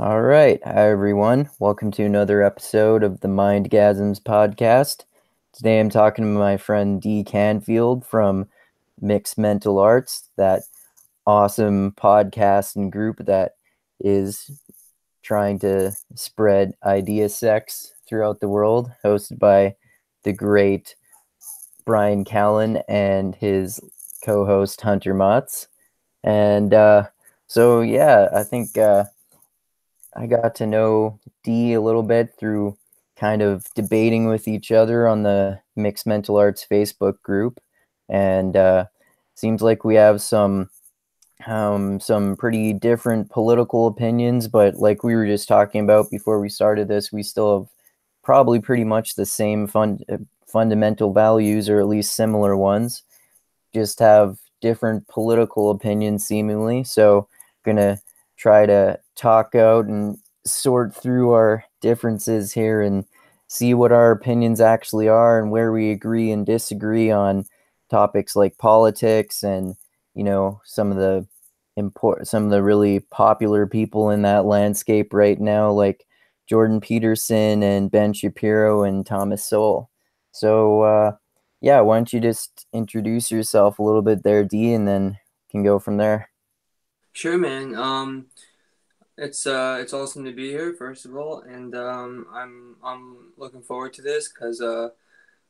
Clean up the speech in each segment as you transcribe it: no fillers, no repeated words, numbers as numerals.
All right. Hi, everyone. Welcome to another episode of the Mindgasms podcast. Today I'm talking to my friend D. Canfield from Mixed Mental Arts, that awesome podcast and group that is trying to spread idea sex throughout the world, hosted by the great Brian Callen and his co host Hunter Motz. And I think. I got to know Dee a little bit through kind of debating with each other on the Mixed Mental Arts Facebook group, and seems like we have some pretty different political opinions, but like we were just talking about before we started this, we still have probably pretty much the same fundamental values, or at least similar ones. Just have different political opinions seemingly. So gonna try to talk out and sort through our differences here and see what our opinions actually are and where we agree and disagree on topics like politics and some of the really popular people in that landscape right now, like Jordan Peterson and Ben Shapiro and Thomas Sowell. So why don't you just introduce yourself a little bit there, D, and then can go from there. Sure, man. It's awesome to be here, first of all, and I'm looking forward to this because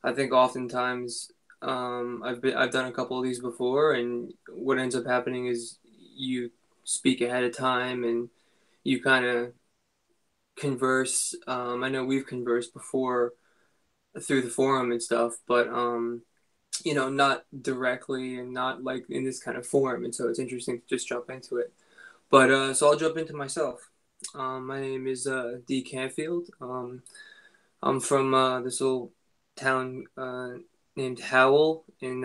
I think oftentimes I've done a couple of these before, and what ends up happening is you speak ahead of time and you kind of converse. I know we've conversed before through the forum and stuff, but not directly and not like in this kind of form, and so it's interesting to just jump into it. But so I'll jump into myself. My name is D. Canfield. I'm from this little town named Howell in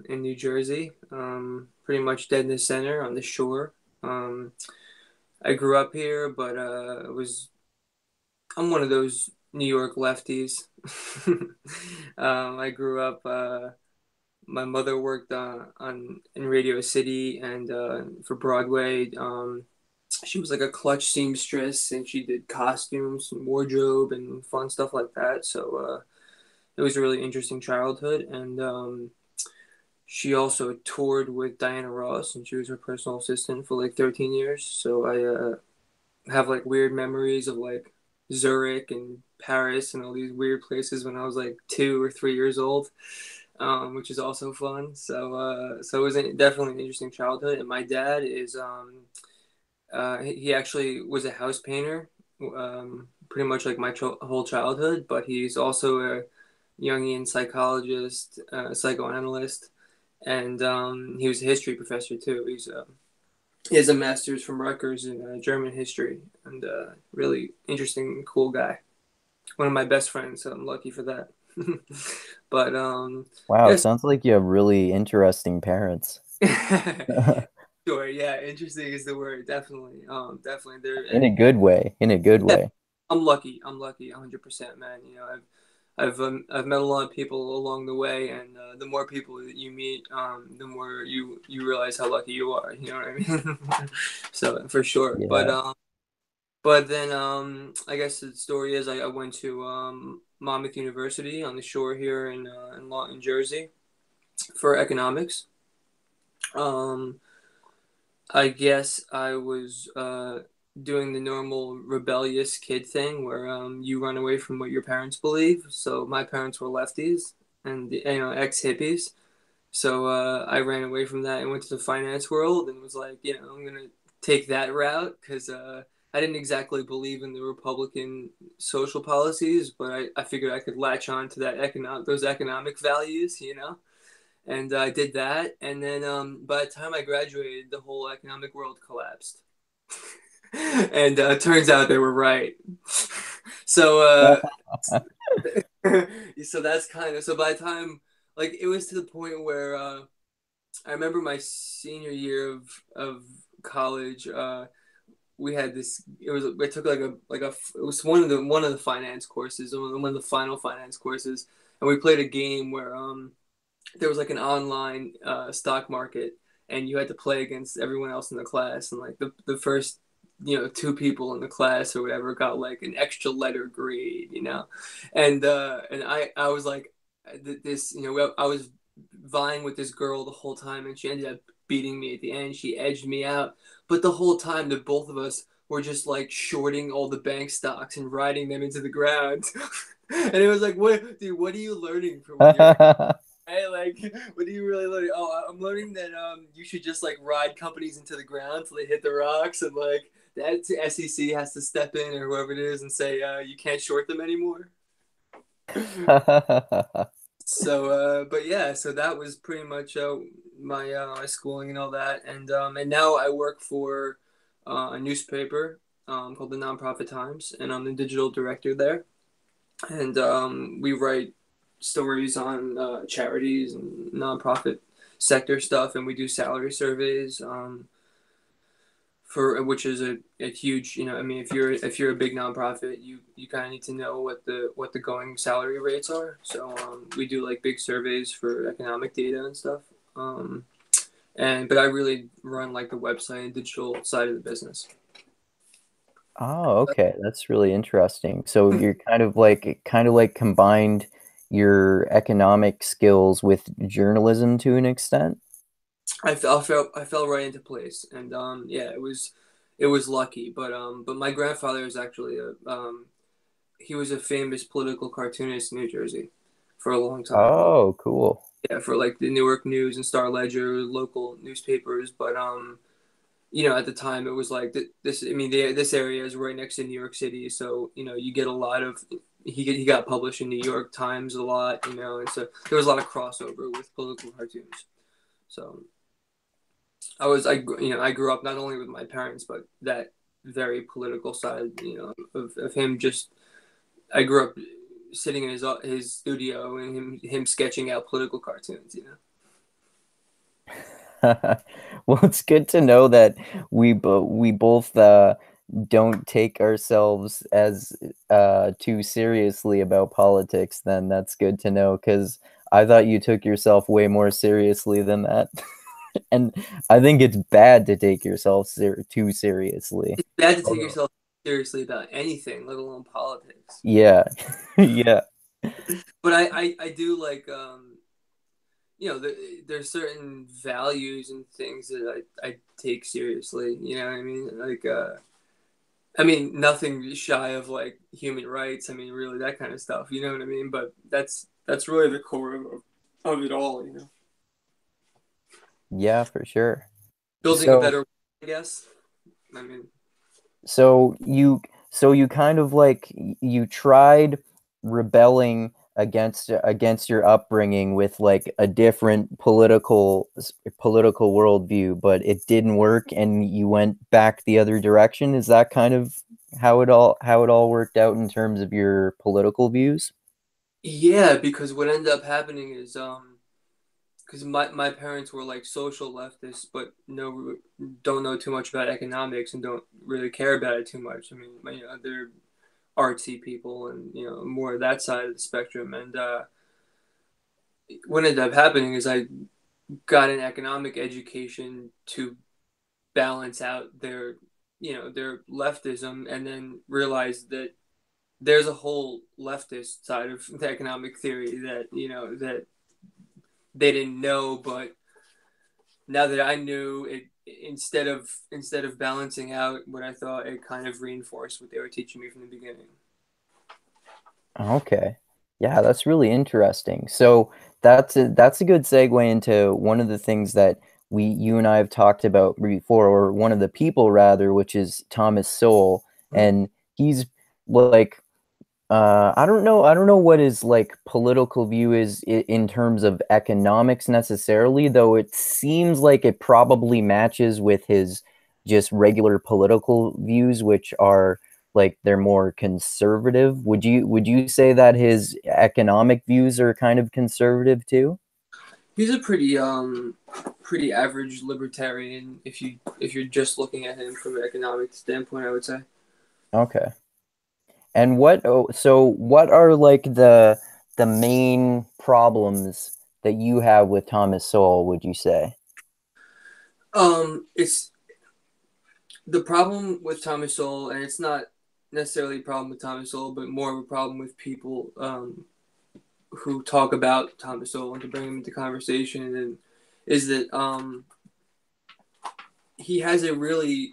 New Jersey. Pretty much dead in the center on the shore. I grew up here, but I'm one of those New York lefties. I grew up. My mother worked in Radio City and for Broadway. She was like a clutch seamstress, and she did costumes and wardrobe and fun stuff like that. So it was a really interesting childhood. And she also toured with Diana Ross, and she was her personal assistant for like 13 years. So I have like weird memories of like Zurich and Paris and all these weird places when I was like 2 or 3 years old, which is also fun. So it was definitely an interesting childhood. And my dad is he actually was a house painter, pretty much like my whole childhood. But he's also a Jungian psychologist, psychoanalyst, and he was a history professor too. He has a master's from Rutgers in German history, and really interesting, cool guy. One of my best friends, so I'm lucky for that. But Wow, it yes, sounds like you have really interesting parents. sure, yeah, interesting is the word, definitely, definitely. There, In a and good way. In a good yeah, way. I'm lucky. I'm lucky, 100%, man. I've met a lot of people along the way, and the more people that you meet, the more you realize how lucky you are. You know what I mean? So for sure. But Yeah. then I guess the story is I went to Monmouth University on the shore here in Lawton, Jersey, for economics. Um, I guess I was doing the normal rebellious kid thing where you run away from what your parents believe. So my parents were lefties and ex hippies. So I ran away from that and went to the finance world and was like, I'm gonna take that route because I didn't exactly believe in the Republican social policies, but I figured I could latch on to those economic values. And I did that. And then by the time I graduated, the whole economic world collapsed. And turns out they were right. So so that's kind of so by the time like it was to the point where I remember my senior year of college. We had this. I took it was one of the finance courses, one of the final finance courses, and we played a game where there was like an online stock market, and you had to play against everyone else in the class. And like the first two people in the class or whatever got like an extra letter grade, and I was like this, I was vying with this girl the whole time, and she ended up beating me at the end. She edged me out, but the whole time the both of us were just like shorting all the bank stocks and riding them into the ground. And it was like, what, dude? What are you learning from when you're hey, like, what are you really learning? Oh, I'm learning that you should just like ride companies into the ground till they hit the rocks, and like that SEC has to step in or whoever it is and say you can't short them anymore. So, but yeah, so that was pretty much my schooling and all that, and now I work for a newspaper called the Nonprofit Times, and I'm the digital director there, and we write stories on charities and nonprofit sector stuff, and we do salary surveys for which is a huge, I mean, if you're a big nonprofit, you kind of need to know what the going salary rates are. So we do like big surveys for economic data and stuff. And but I really run like the website and digital side of the business. Oh, okay. That's really interesting. So you're kind of like combined your economic skills with journalism to an extent. I fell right into place, and yeah, it was lucky, but my grandfather is actually he was a famous political cartoonist in New Jersey for a long time. Oh, cool. Yeah, for like the Newark News and Star Ledger, local newspapers. But at the time it was like this. I mean, this area is right next to New York City, so you get a lot of. He got published in New York Times a lot, and so there was a lot of crossover with political cartoons. So I grew up not only with my parents, but that very political side, of him. Just I grew up sitting in his studio and him sketching out political cartoons. Well, it's good to know that we both don't take ourselves as too seriously about politics. Then that's good to know because I thought you took yourself way more seriously than that. And I think it's bad to take yourself too seriously. It's bad to take Although, yourself seriously about anything, let alone politics. yeah, yeah, But I do like there's certain values and things that I take seriously. You know what I mean? Like I mean nothing shy of like human rights. I mean really that kind of stuff. You know what I mean? But that's really the core of it all. yeah, for sure. Building a So, better, I guess. I mean, so you, so you kind of like you tried rebelling against your upbringing with like a different political worldview, but it didn't work, and you went back the other direction. Is that kind of how it all worked out in terms of your political views? yeah, because what ended up happening is because my parents were like social leftists, but don't know too much about economics and don't really care about it too much. I mean, they're artsy people and more of that side of the spectrum. And what ended up happening is I got an economic education to balance out their leftism, and then realized that there's a whole leftist side of the economic theory that they didn't know, but now that I knew it, instead of balancing out what I thought, it kind of reinforced what they were teaching me from the beginning. Okay. Yeah, that's really interesting. So that's a good segue into one of the things that you and I have talked about before, or one of the people rather, which is Thomas Sowell. And he's like I don't know what his like political view is in terms of economics necessarily, though it seems like it probably matches with his just regular political views, which are like they're more conservative. Would you say that his economic views are kind of conservative too? He's a pretty average libertarian if you're just looking at him from an economic standpoint, I would say. Okay. And what are like the main problems that you have with Thomas Sowell, would you say? It's The problem with Thomas Sowell, and it's not necessarily a problem with Thomas Sowell, but more of a problem with people who talk about Thomas Sowell and to bring him into conversation, and is that he has a really,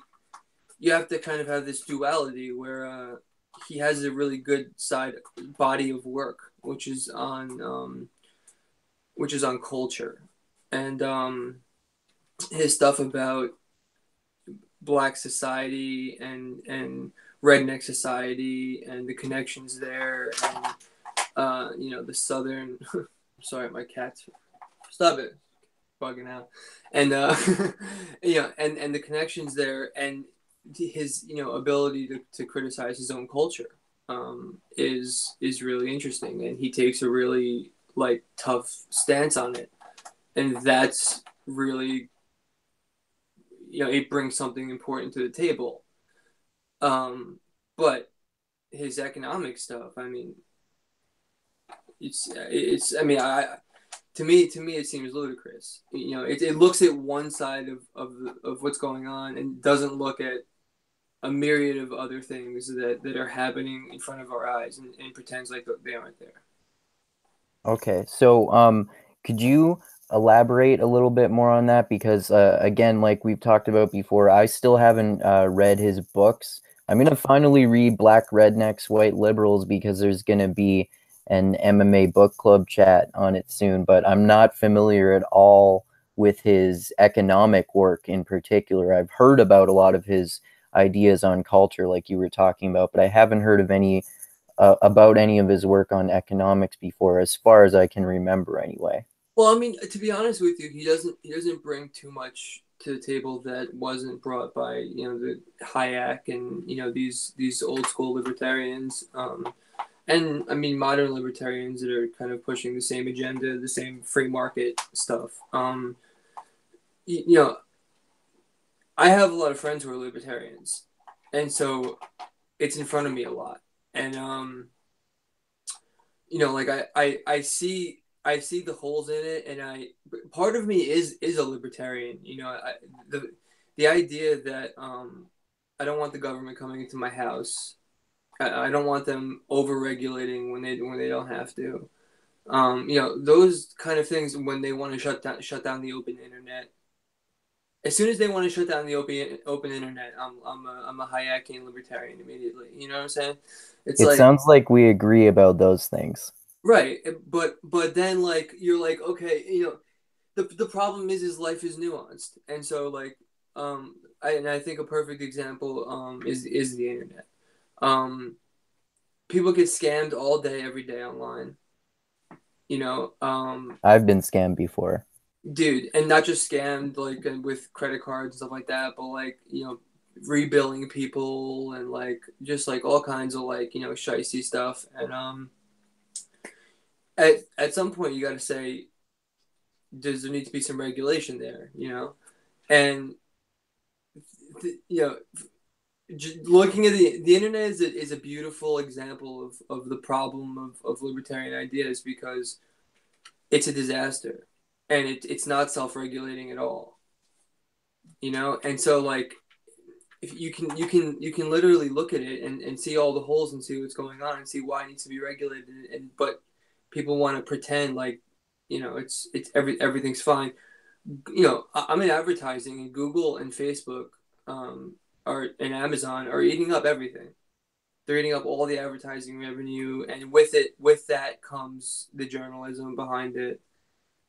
you have to kind of have this duality where he has a really good body of work, which is on culture, and his stuff about Black society and redneck society and the connections there, and the southern. Sorry, my cat's. Stop it, bugging out, and and the connections there, and his ability to criticize his own culture is really interesting, and he takes a really like tough stance on it, and that's really it brings something important to the table. But his economic stuff, I mean, it's I mean I to me it seems ludicrous. It looks at one side of what's going on and doesn't look at a myriad of other things that are happening in front of our eyes, and pretends like they aren't there. Okay, so could you elaborate a little bit more on that? Because again, like we've talked about before, I still haven't read his books. I'm gonna finally read Black Rednecks, White Liberals because there's gonna be an MMA book club chat on it soon, but I'm not familiar at all with his economic work in particular. I've heard about a lot of his ideas on culture, like you were talking about, but I haven't heard of any about any of his work on economics before, as far as I can remember, anyway. Well, I mean, to be honest with you, he doesn't bring too much to the table that wasn't brought by the Hayek and these old school libertarians, and I mean modern libertarians that are kind of pushing the same agenda, the same free market stuff. You know, I have a lot of friends who are libertarians, and so it's in front of me a lot, and like I see the holes in it, and part of me is a libertarian. The idea that I don't want the government coming into my house. I don't want them over regulating when they don't have to. Those kind of things when they want to shut down the open internet. As soon as they want to shut down the open internet, I'm a Hayekian libertarian immediately. You know what I'm saying? It's It like sounds like we agree about those things. right, but then like you're like okay, the problem is life is nuanced, and so like I think a perfect example is the internet. People get scammed all day, every day online. You know, I've been scammed before. dude, and not just scammed like with credit cards and stuff like that, but like rebilling people and like just like all kinds of like shicey stuff. And at some point you got to say, does there need to be some regulation there? And you know, looking at the internet is a beautiful example of the problem of libertarian ideas because it's a disaster and it's not self-regulating at all, and so like if you can literally look at it and see all the holes and see what's going on and see why it needs to be regulated, but people want to pretend like everything's fine. I'm in advertising, and Google and Facebook and Amazon are eating up everything. They're eating up all the advertising revenue, and with that comes the journalism behind it.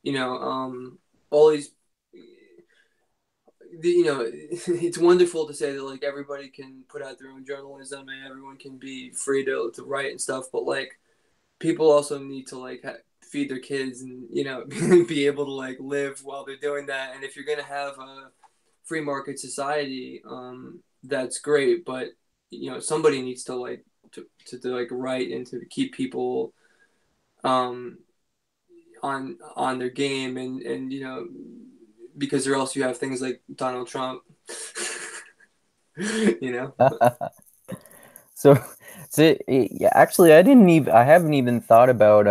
All these it's wonderful to say that like everybody can put out their own journalism and everyone can be free to write and stuff, but like people also need to like feed their kids and be able to like live while they're doing that. And if you're gonna have a free market society, that's great, but somebody needs to like to like write and to keep people um on their game, and because or else you have things like Donald Trump. you know So, yeah, actually, I haven't even thought about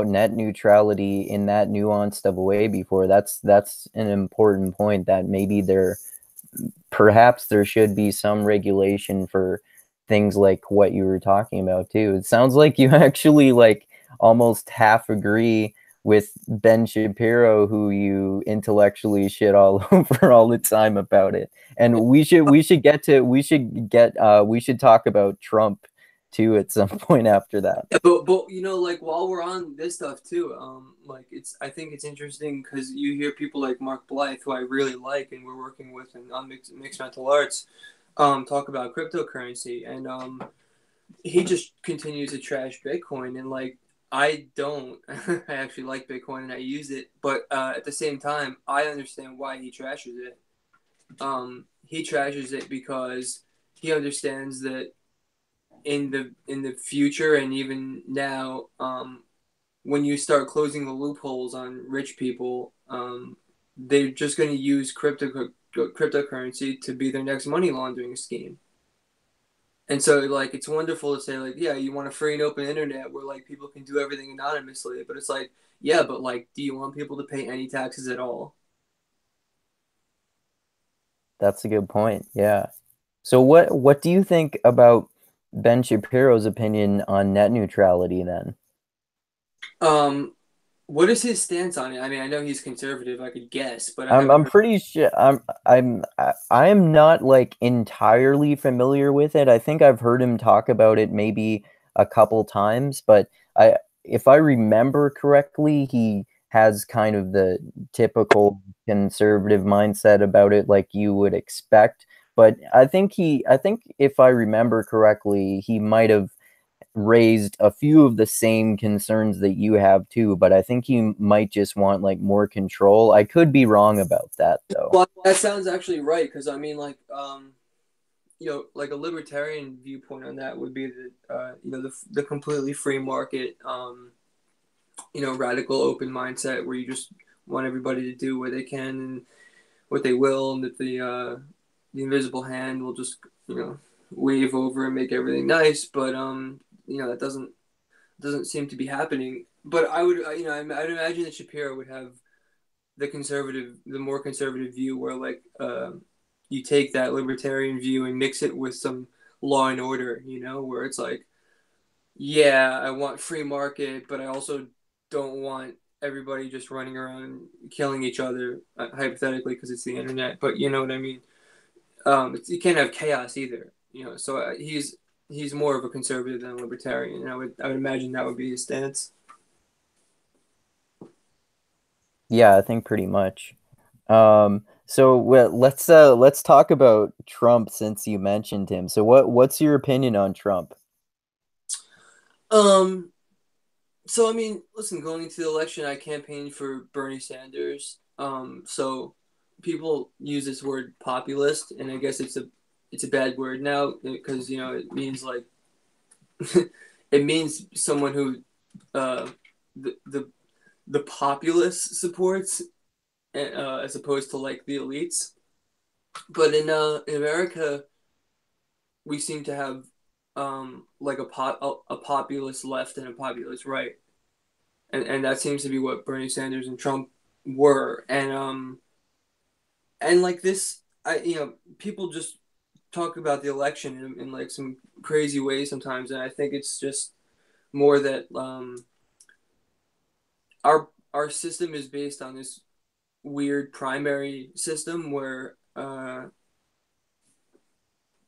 net neutrality in that nuanced of a way before. That's an important point that maybe perhaps there should be some regulation for things like what you were talking about too. It sounds like you actually like almost half agree with Ben Shapiro, who you intellectually shit all over all the time about it. And we should talk about Trump too at some point after that. Yeah, but like while we're on this stuff too, like I think it's interesting because you hear people like Mark Blythe, who I really like, and we're working with in on mixed martial arts, talk about cryptocurrency, and he just continues to trash Bitcoin, and like I don't, I actually like Bitcoin and I use it, but at the same time, I understand why he trashes it. He trashes it because he understands that in the future and even now, when you start closing the loopholes on rich people, they're just going to use cryptocurrency to be their next money laundering scheme. And so, like, it's wonderful to say, like, yeah, you want a free and open internet where like people can do everything anonymously, but it's like, yeah, but like, do you want people to pay any taxes at all? That's a good point. Yeah. So what do you think about Ben Shapiro's opinion on net neutrality then? Um, what is his stance on it? I mean, I know he's conservative, I could guess, but I haven't I'm heard. pretty sure I am not like entirely familiar with it. I think I've heard him talk about it maybe a couple times, but I if I remember correctly, he has kind of the typical conservative mindset about it like you would expect. But I think if I remember correctly, he might have raised a few of the same concerns that you have too, but I think you might just want like more control. I could be wrong about that though. Well, that sounds actually right because I mean, like, like a libertarian viewpoint on that would be that the completely free market, radical open mindset where you just want everybody to do what they can and what they will, and that the invisible hand will just wave over and make everything nice. But that doesn't seem to be happening. But I would I'd imagine that Shapiro would have the more conservative view where like you take that libertarian view and mix it with some law and order, where it's like, yeah, I want free market, but I also don't want everybody just running around killing each other, hypothetically, because it's the internet. But you know what I mean. You can't have chaos either. So he's more of a conservative than a libertarian, and I would imagine that would be his stance. Yeah, I think pretty much. So let's talk about Trump since you mentioned him. So what's your opinion on Trump? Um, So I mean, listen, going into the election, I campaigned for Bernie Sanders. So people use this word populist, and I guess it's a bad word now because it means like it means someone who uh, the the the populace supports, as opposed to like the elites. But in America, we seem to have like a populist left and a populist right, and that seems to be what Bernie Sanders and Trump were, and like this, people just talk about the election in like some crazy ways sometimes, and I think it's just more that our system is based on this weird primary system where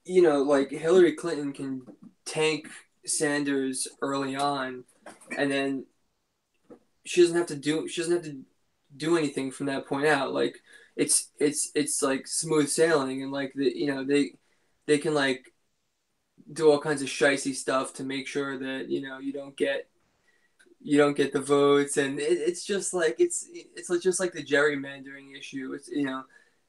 like Hillary Clinton can tank Sanders early on, and then she doesn't have to do anything from that point out. Like it's like smooth sailing, and like they can like do all kinds of shicey stuff to make sure that you don't get the votes, and it's just like it's like just like the gerrymandering issue.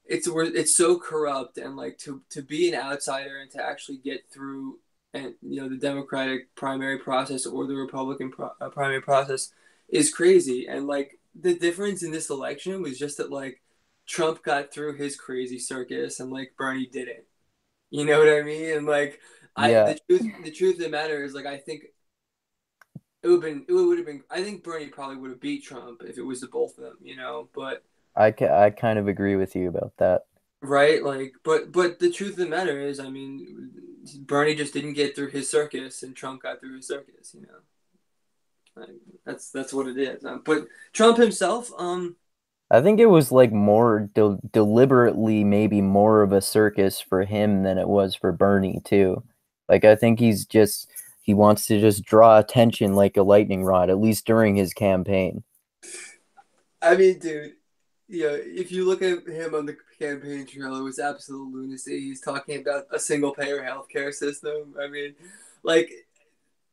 It's so corrupt, and like to be an outsider and to actually get through, and the Democratic primary process or the Republican primary process is crazy. And like the difference in this election was just that like Trump got through his crazy circus and like Bernie didn't. You know what I mean? And like Yeah, the truth of the matter is like I think it would have been I think Bernie probably would have beat Trump if it was the both of them. But I kind of agree with you about that. right? Like, but the truth of the matter is, I mean, Bernie just didn't get through his circus, and Trump got through his circus. You know, like, that's what it is. But Trump himself, I think it was like more deliberately maybe more of a circus for him than it was for Bernie too. Like I think he wants to just draw attention like a lightning rod, at least during his campaign. I mean, dude, if you look at him on the campaign trail, it was absolute lunacy. He's talking about a single payer healthcare system. I mean, like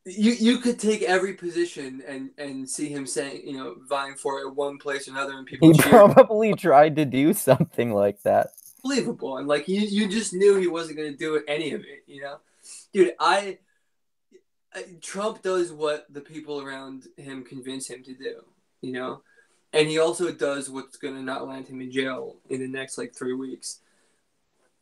you could take every position and see him saying, vying for it one place or another, and people He cheer. probably tried to do something like that. Believable, and like you just knew he wasn't going to do it, any of it. Dude, Trump does what the people around him convince him to do. You know, and he also does what's going to not land him in jail in the next like 3 weeks.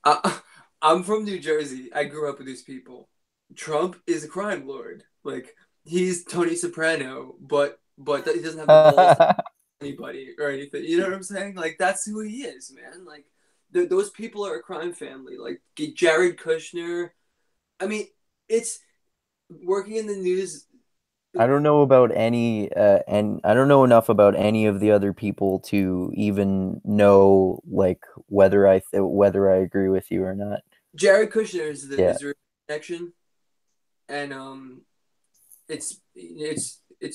I, I'm from New Jersey. I grew up with these people. Trump is a crime lord. Like, he's Tony Soprano, but he doesn't have the balls to anybody or anything. You know what I'm saying? Like, that's who he is, man. Like, those people are a crime family. Like Jared Kushner. I mean, it's working in the news. I don't know about any, and I don't know enough about any of the other people to even know like whether I agree with you or not. Jared Kushner is the Yeah, Israel connection, and it's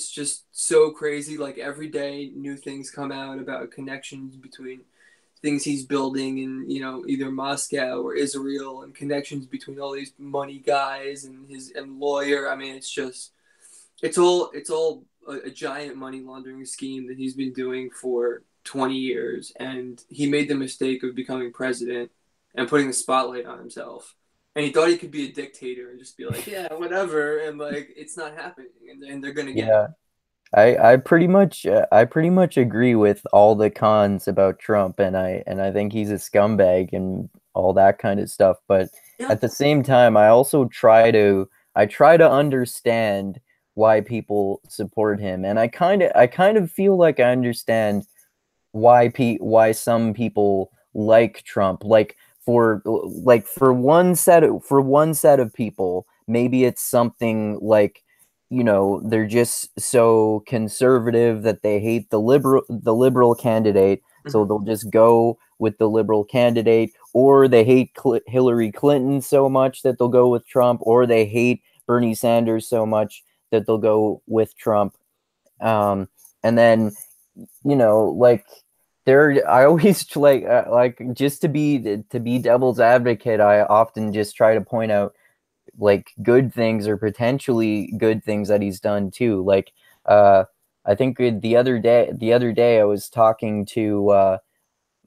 just so crazy. Like, every day, new things come out about connections between things he's building in, either Moscow or Israel, and connections between all these money guys and his and lawyer. I mean, it's all a giant money laundering scheme that he's been doing for 20 years, and he made the mistake of becoming president and putting the spotlight on himself. And he thought he could be a dictator and just be like, yeah, whatever, and like it's not happening, and they're gonna get him. yeah. I pretty much agree with all the cons about Trump, and I think he's a scumbag and all that kind of stuff. But Yeah. at the same time, I try to understand why people support him, and I kind of feel like I understand why some people like Trump. For one set of people, maybe it's something like, they're just so conservative that they hate the liberal candidate, so Mhm. they'll just go with the liberal candidate, or they hate Hillary Clinton so much that they'll go with Trump, or they hate Bernie Sanders so much that they'll go with Trump. And then like I always like just to be devil's advocate, I often just try to point out like good things or potentially good things that he's done too. Like uh I think the other day I was talking to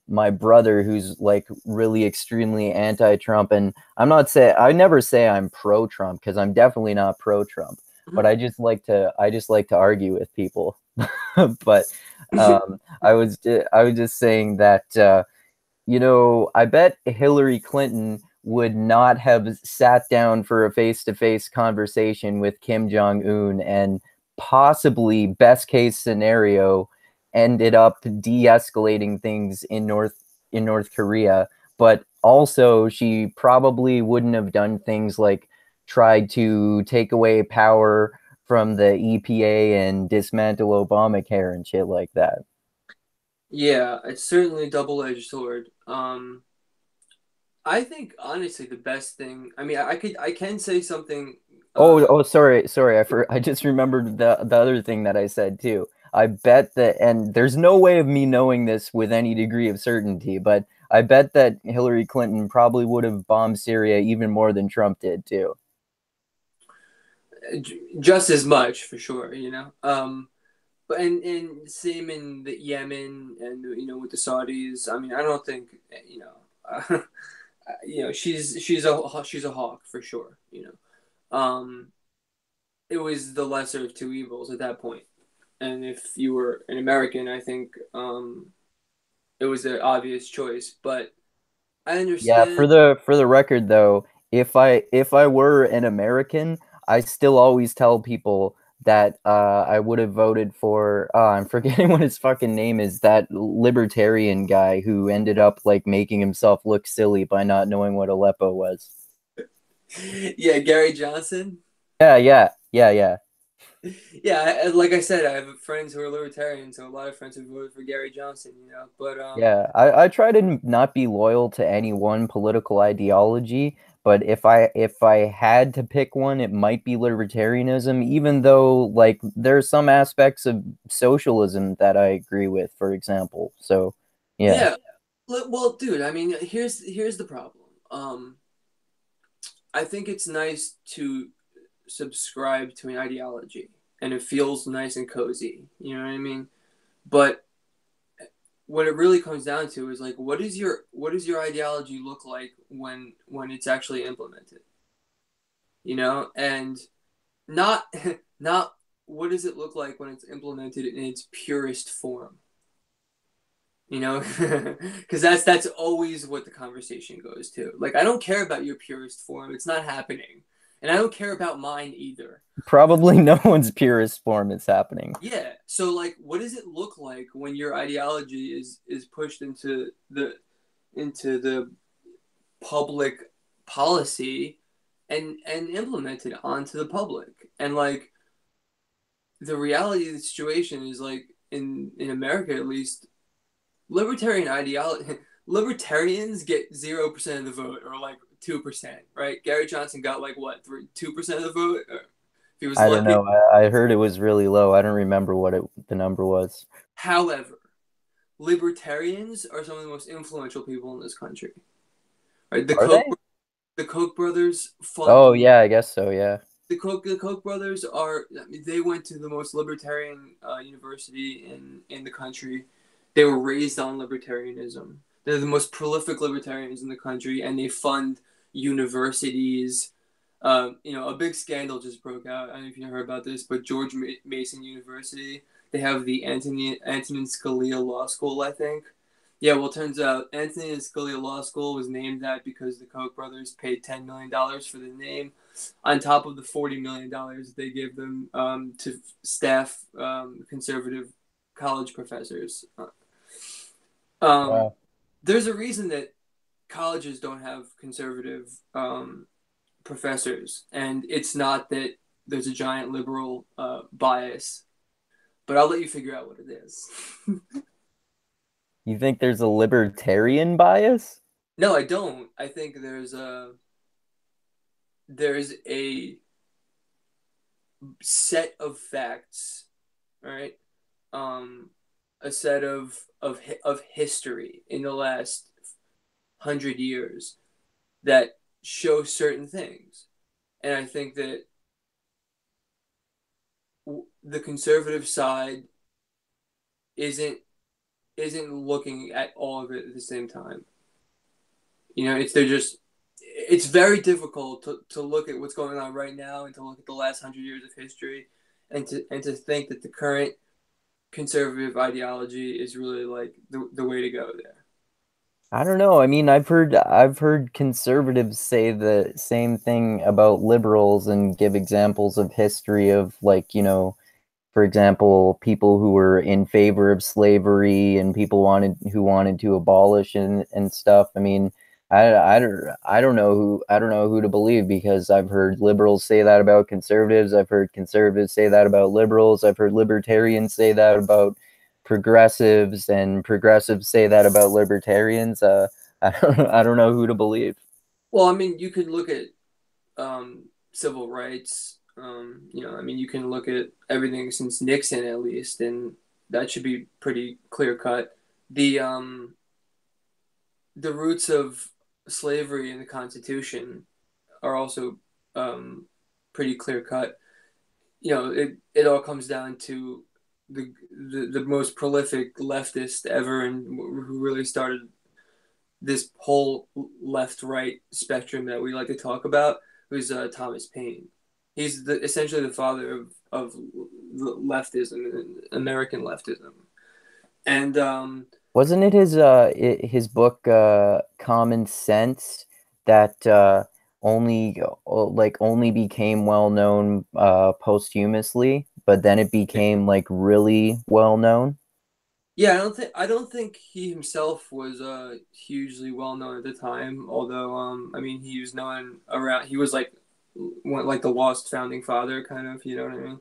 my brother who's like really extremely anti-Trump, and I never say I'm pro-Trump because I'm definitely not pro-Trump, but Mhm. I just like to argue with people. But I was just saying that I bet Hillary Clinton would not have sat down for a face-to-face conversation with Kim Jong-un, and possibly best case scenario ended up de-escalating things in North Korea. But also she probably wouldn't have done things like tried to take away power from the EPA and dismantle Obamacare and shit like that. Yeah, it's certainly a double-edged sword. I think honestly the best thing. I mean, I can say something. Sorry. I just remembered the other thing that I said too. I bet that, and there's no way of me knowing this with any degree of certainty, but I bet that Hillary Clinton probably would have bombed Syria even more than Trump did too. Just as much for sure. But and same in the Yemen, and with the Saudis. I mean, I don't think she's a hawk for sure. It was the lesser of two evils at that point. And if you were an American, I think it was an obvious choice. But I Yeah, understand. for the record though, if I were an American, I still always tell people that I would have voted for. I'm forgetting what his fucking name is. That libertarian guy who ended up like making himself look silly by not knowing what Aleppo was. Yeah, Gary Johnson. Yeah, yeah, yeah, yeah. Yeah, like I said, I have friends who are libertarians, so a lot of friends who voted for Gary Johnson, you know. But Yeah, I try to not be loyal to any one political ideology, but if I had to pick one, it might be libertarianism, even though like there are some aspects of socialism that I agree with, for example. So, yeah. yeah, well, dude, I mean, here's the problem. I think it's nice to subscribe to an ideology, and it feels nice and cozy. You know what I mean? But what it really comes down to is like, what does your ideology look like when it's actually implemented? You know, and not not what does it look like when it's implemented in its purest form, you know, because that's always what the conversation goes to. Like, I don't care about your purest form, it's not happening, and I don't care about mine either. Probably no one's purest form is happening. Yeah, so like, what does it look like when your ideology is pushed into the public policy and implemented onto the public? And like, the reality of the situation is like, in America at least, libertarian ideology libertarians get 0% of the vote, or like 2%, right? Gary Johnson got like what, 2% of the vote, or if he was I don't lucky. know. I heard it was really low. I don't remember what the number was. However, libertarians are some of the most influential people in this country, right? Are they? The Koch brothers fund Oh, yeah, I guess so, yeah. the Koch brothers are, I mean, they went to the most libertarian university in the country. They were raised on libertarianism. They're the most prolific libertarians in the country, and they fund universities. You know, a big scandal just broke out. I don't know if you heard about this, but George Mason University, they have the Antonin Scalia Law School, I think. Yeah, well, it turns out Antonin Scalia Law School was named that because the Koch brothers paid $10 million for the name, on top of the $40 million they gave them to staff conservative college professors. Um, Wow. there's a reason that colleges don't have conservative professors, and it's not that there's a giant liberal bias, but I'll let you figure out what it is. You think there's a libertarian bias? No, I don't. I think there's a set of facts, right? Um, a set of history in the last 100 years that show certain things, and I think that the conservative side isn't isn't looking at all of it at the same time. You know, it's very difficult to look at what's going on right now and to look at the last 100 years of history, and to think that the current conservative ideology is really like the way to go there. I don't know. I mean, I've heard conservatives say the same thing about liberals and give examples of history of like, for example, people who were in favor of slavery and people who wanted to abolish and stuff. I mean, I don't know who to believe because I've heard liberals say that about conservatives. I've heard conservatives say that about liberals. I've heard libertarians say that about progressives, and progressives say that about libertarians. I don't know who to believe. Well, I mean, you could look at civil rights. You know, I mean, you can look at everything since Nixon at least, and that should be pretty clear cut. The um, the roots of slavery in the Constitution are also um, pretty clear cut. You know, it all comes down to the most prolific leftist ever, and who really started this whole left right spectrum that we like to talk about, who's Thomas Paine. He's essentially the father of leftism, American leftism. And Wasn't it his book Common Sense that only only became well known posthumously, but then it became like really well known. Yeah, I don't think he himself was hugely well known at the time. Although I mean he was known around. He was like one like the lost founding father kind of. You know what I mean?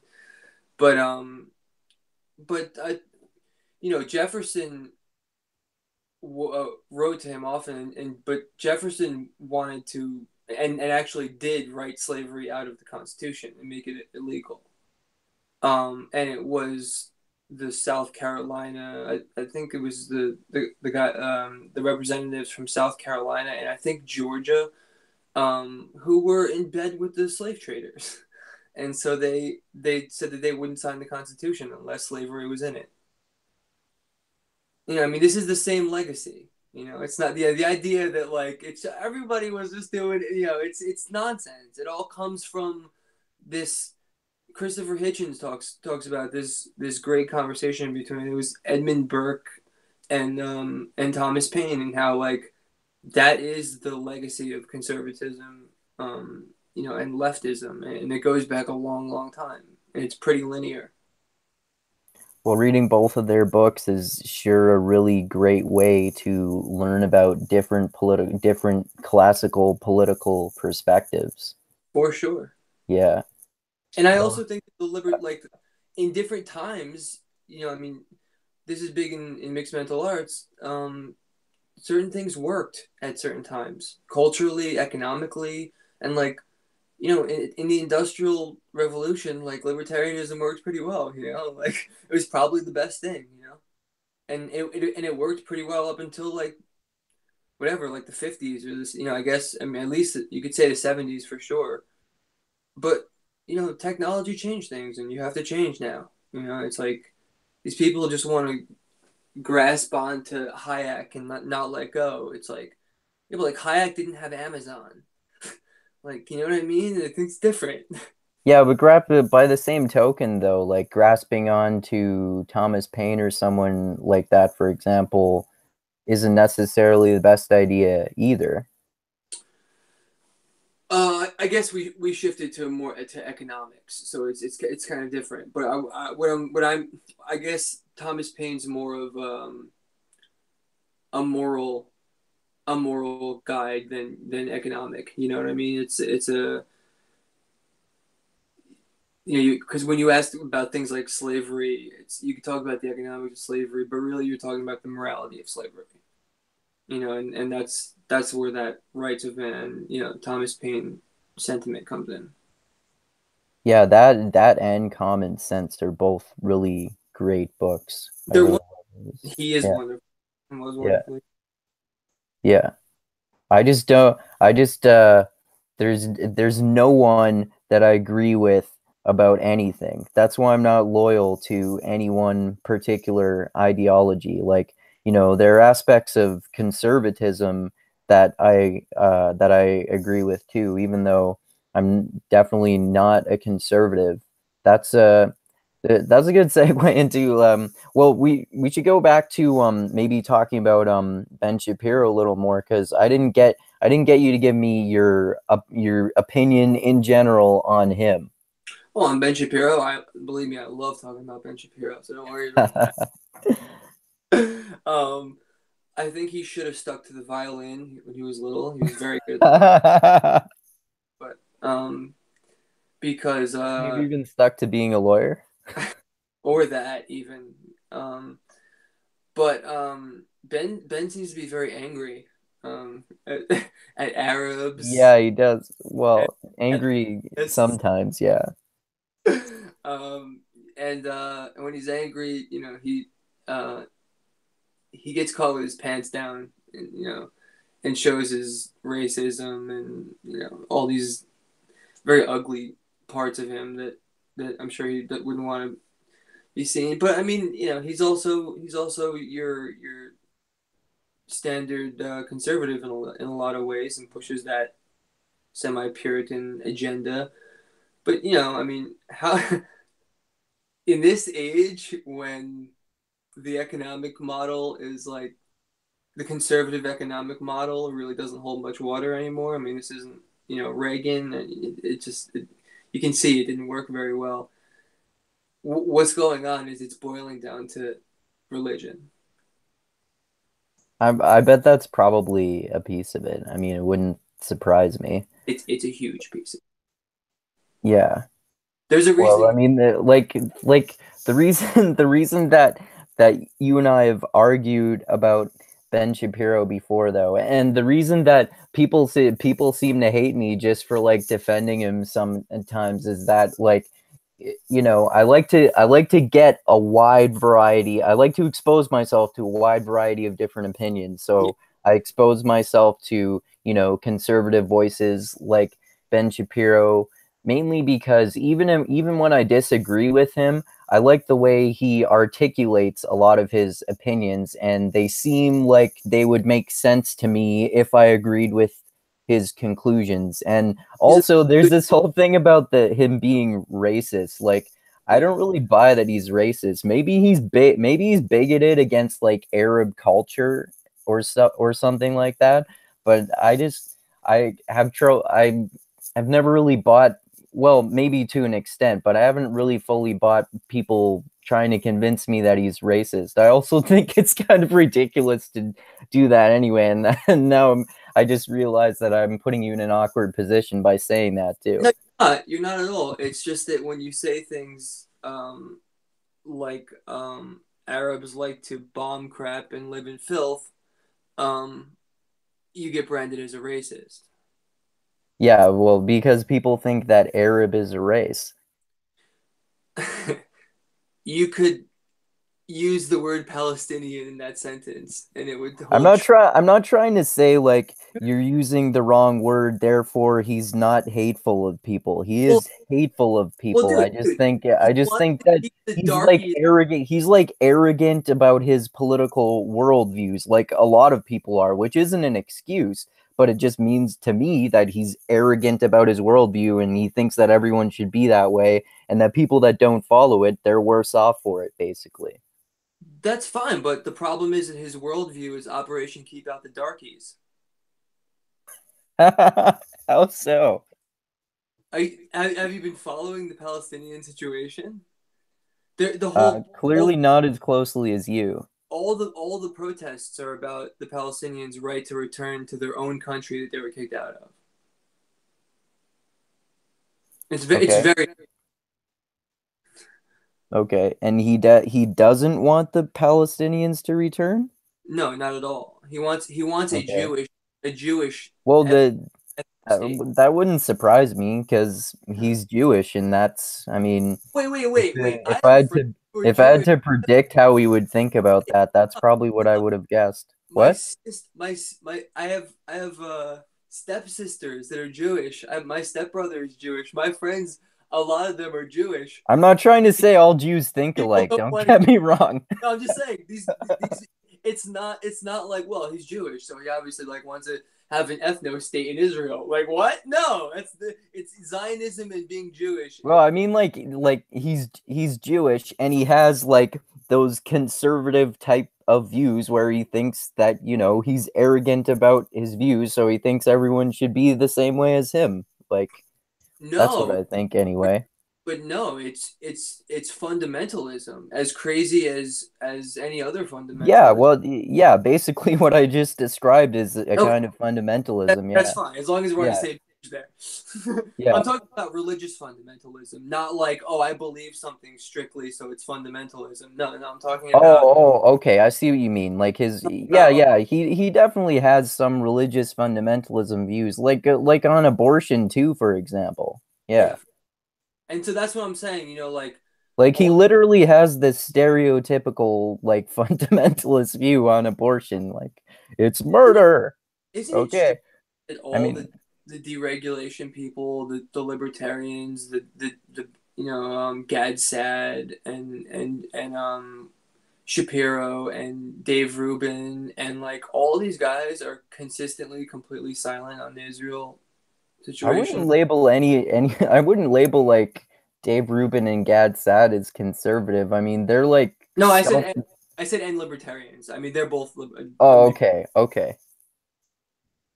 But I Jefferson wrote to him often, and but Jefferson wanted to and actually did write slavery out of the Constitution and make it illegal. And it was the South Carolina. I think it was the guy, the representatives from South Carolina, and I think Georgia, who were in bed with the slave traders, and so they said that they wouldn't sign the Constitution unless slavery was in it. I mean, this is the same legacy. It's not the idea that like it's everybody was just doing. It's nonsense. It all comes from this. Christopher Hitchens talks about this great conversation between it was Edmund Burke and Thomas Paine, and how like that is the legacy of conservatism, and leftism, and it goes back a long, long time, and it's pretty linear. Well, reading both of their books is sure a really great way to learn about different classical political perspectives. For sure. Yeah. And I Well, also think the liberty, like in different times, I mean, this is big in mixed mental arts. Certain things worked at certain times, culturally, economically, and like in the industrial revolution, like libertarianism worked pretty well. Like it was probably the best thing. And it worked pretty well up until like whatever, like the 50s or this. I guess I mean at least you could say the 70s for sure. But technology changed things, and you have to change now. It's like these people just want to grasp onto Hayek and not let go. It's like, yeah, but like Hayek didn't have Amazon. Like, you know what I mean? It's different. yeah, but by the same token, though, like grasping on to Thomas Paine or someone like that, for example, isn't necessarily the best idea either. I guess we shifted to more to economics, so it's kind of different. But I guess Thomas Paine's more of a moral guide than economic. You know what I mean? It's a because when you ask about things like slavery, you can talk about the economics of slavery, but really you're talking about the morality of slavery. And that's where that rights of man, Thomas Paine sentiment comes in. Yeah, that and Common Sense are both really great books. I There really was love those. He is Yeah, wonderful. He was yeah, wonderfully. yeah. I just don't. I just there's no one that I agree with about anything. That's why I'm not loyal to any one particular ideology. Like, there are aspects of conservatism that I agree with too, even though I'm definitely not a conservative. That's a that's a good segue into well, we should go back to maybe talking about Ben Shapiro a little more, because I didn't get you to give me your opinion in general on him. Oh, on Ben Shapiro, I believe me, I love talking about Ben Shapiro, so don't worry about that. I think he should have stuck to the violin when he was little. He was very good, but because Have you been stuck to being a lawyer? or that even. But Ben seems to be very angry at Arabs Yeah, he does. and Well, at angry this. sometimes, yeah. And when he's angry, uh, he gets caught with his pants down, and shows his racism and all these very ugly parts of him that I'm sure he that wouldn't want to be seen. But I mean, he's also your standard conservative in a lot of ways, and pushes that semi-Puritan agenda. But I mean, how in this age when the economic model is like the conservative economic model really doesn't hold much water anymore. I mean, this isn't. Reagan. You can see it didn't work very well. What's going on is it's boiling down to religion. I bet that's probably a piece of it. I mean, it wouldn't surprise me. It's a huge piece. Yeah. There's a Well, I reason. mean, like the reason the reason that you and I have argued about Ben Shapiro before, though, and the reason that people seem to hate me just for like defending him sometimes is that I like to get a wide variety. I like to expose myself to a wide variety of different opinions. Yeah, So I expose myself to conservative voices like Ben Shapiro, mainly because even when I disagree with him, I like the way he articulates a lot of his opinions, and they seem like they would make sense to me if I agreed with his conclusions. And he's a also, there's good. this whole thing about the him being racist. Like, I Yeah, don't really buy that he's racist. Maybe he's bigoted against like Arab culture or something like that. But I have trouble. I've never really bought, well, maybe to an extent, but I haven't really fully bought people trying to convince me that he's racist. I also think it's kind of ridiculous to do that anyway, and, and now I just realized that I'm putting you in an awkward position by saying that no, too. you're not. You're not at all. It's just that when you say things like Arabs like to bomb crap and live in filth, um, you get branded as a racist. Yeah, well, because people think that Arab is a race. You could use the word Palestinian in that sentence, and it would I'm hold not true. try I'm not trying to say like you're using the wrong word, therefore he's not hateful of people. He Well, is hateful of well, people. dude, he I just wants think to that keep the he's like darky. arrogant. He's like arrogant about his political worldviews, like a lot of people are, which isn't an excuse, but it just means to me that he's arrogant about his worldview and he thinks that everyone should be that way and that people that don't follow it, they're worse off for it, basically. That's fine, but the problem is that his worldview is Operation Keep Out the Darkies. How so? Have you been following the Palestinian situation? The whole all Clearly not as closely as you. all the protests are about the Palestinians' right to return to their own country that they were kicked out of. It's Okay. very Okay. And he doesn't want the Palestinians to return? no, not at all. He wants a Okay. Jewish Well, ethnic the state. that wouldn't surprise me because he's Jewish, and that's, I mean, Wait, wait, wait, wait. I if I have had friends to who are if I had Jewish. to predict how he would think about that, that's probably what I would have guessed. My What? sis, my I have stepsisters that are Jewish. My stepbrother is Jewish. My friends, a lot of them are Jewish. I'm not trying to say all Jews think People alike. don't Don't want to get do. me wrong. No, I'm just saying these. It's not like, well, he's Jewish, so he obviously like wants to have an ethno state in Israel. Like what? No, it's Zionism and being Jewish. Well, I mean, like he's Jewish, and he has like those conservative type of views where he thinks that he's arrogant about his views, so he thinks everyone should be the same way as him. Like that's what No, I think anyway. but no, it's fundamentalism, as crazy as any other Yeah, fundamentalist. well, yeah, basically what I just described is a Okay, kind of fundamentalism. that's Yeah, fine as long as we're on the yeah, same page there. I'm yeah. talking about religious fundamentalism, not like, oh, I believe something strictly, so it's fundamentalism. No, no, I'm talking about Okay. I see what you mean. Like about yeah. He definitely has some religious fundamentalism views, like on abortion too, for example. Yeah. yeah, and so that's what I'm saying. Like Like he all literally has this stereotypical like fundamentalist view on abortion. Like it's murder. isn't it Okay. strange that I all mean, the deregulation people, the libertarians, the Gad Sad and Shapiro and Dave Rubin and like all these guys are consistently completely silent on the Israel I wouldn't situation. label any I wouldn't label like Dave Rubin and Gad Saad as conservative. I mean, they're like No, self. I said and libertarians. I mean, they're both Oh, believe. okay. Okay.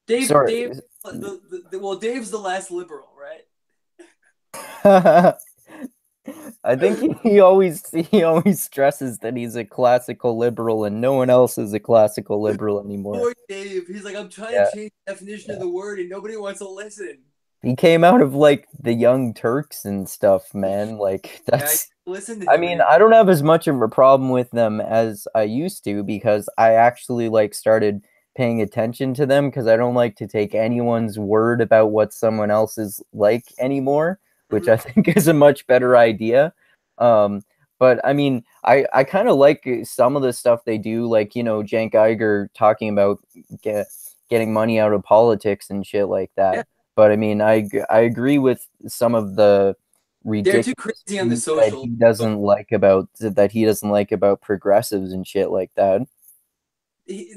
Dave, Sorry. well, Dave's the last liberal, right? I think he always stresses that he's a classical liberal and no one else is a classical liberal anymore. Poor Dave. He's like, I'm trying to Yeah. change the definition of the word, and nobody wants to listen. He came out of like the Young Turks and stuff, man. Like Yeah, that's listen to I him, mean, man. I don't have as much of a problem with them as I used to because I actually like started paying attention to them because I don't like to take anyone's word about what someone else is like anymore, which Hmm. I think is a much better idea. Um, but I mean, I kind of like some of the stuff they do, like Cenk Uygur talking about getting money out of politics and shit like Yeah, that. But I mean, I agree with some of the they're too ridiculous crazy on the views that social. he doesn't like about progressives and shit like that. He,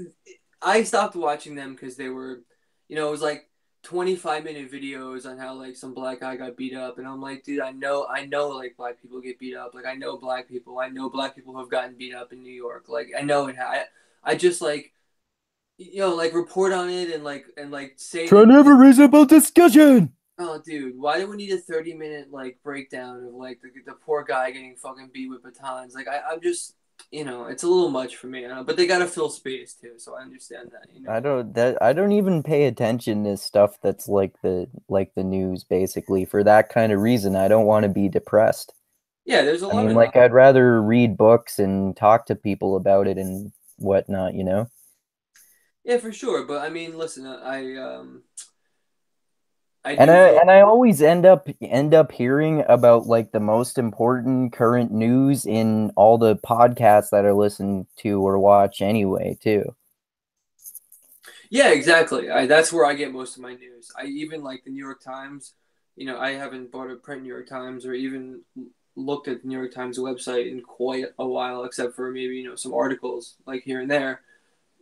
I stopped watching them because they were, it was like 25-minute videos on how like some black guy got beat up, and I'm like, dude, I know, like black people get beat up. Like I know black people who have gotten beat up in New York. Like I know it. I just like, like report on it and say Try that. to have a reasonable discussion. Oh, dude, why do we need a 30-minute like breakdown of like the poor guy getting fucking beat with batons? Like I'm just, it's a little much for me. But they gotta fill space too, so I understand that. I don't even pay attention to stuff that's like the news basically for that kind of reason. I don't want to be depressed. Yeah, there's a I lot mean, of that. like I'd rather read books and talk to people about it and whatnot. Yeah, for sure. But I mean, listen, I And do I vote. and I always end up hearing about like the most important current news in all the podcasts that I listen to or watch anyway, too. Yeah, exactly. That's where I get most of my news. I even like the New York Times. I haven't bought a print New York Times or even looked at the New York Times website in quite a while, except for maybe some articles like here and there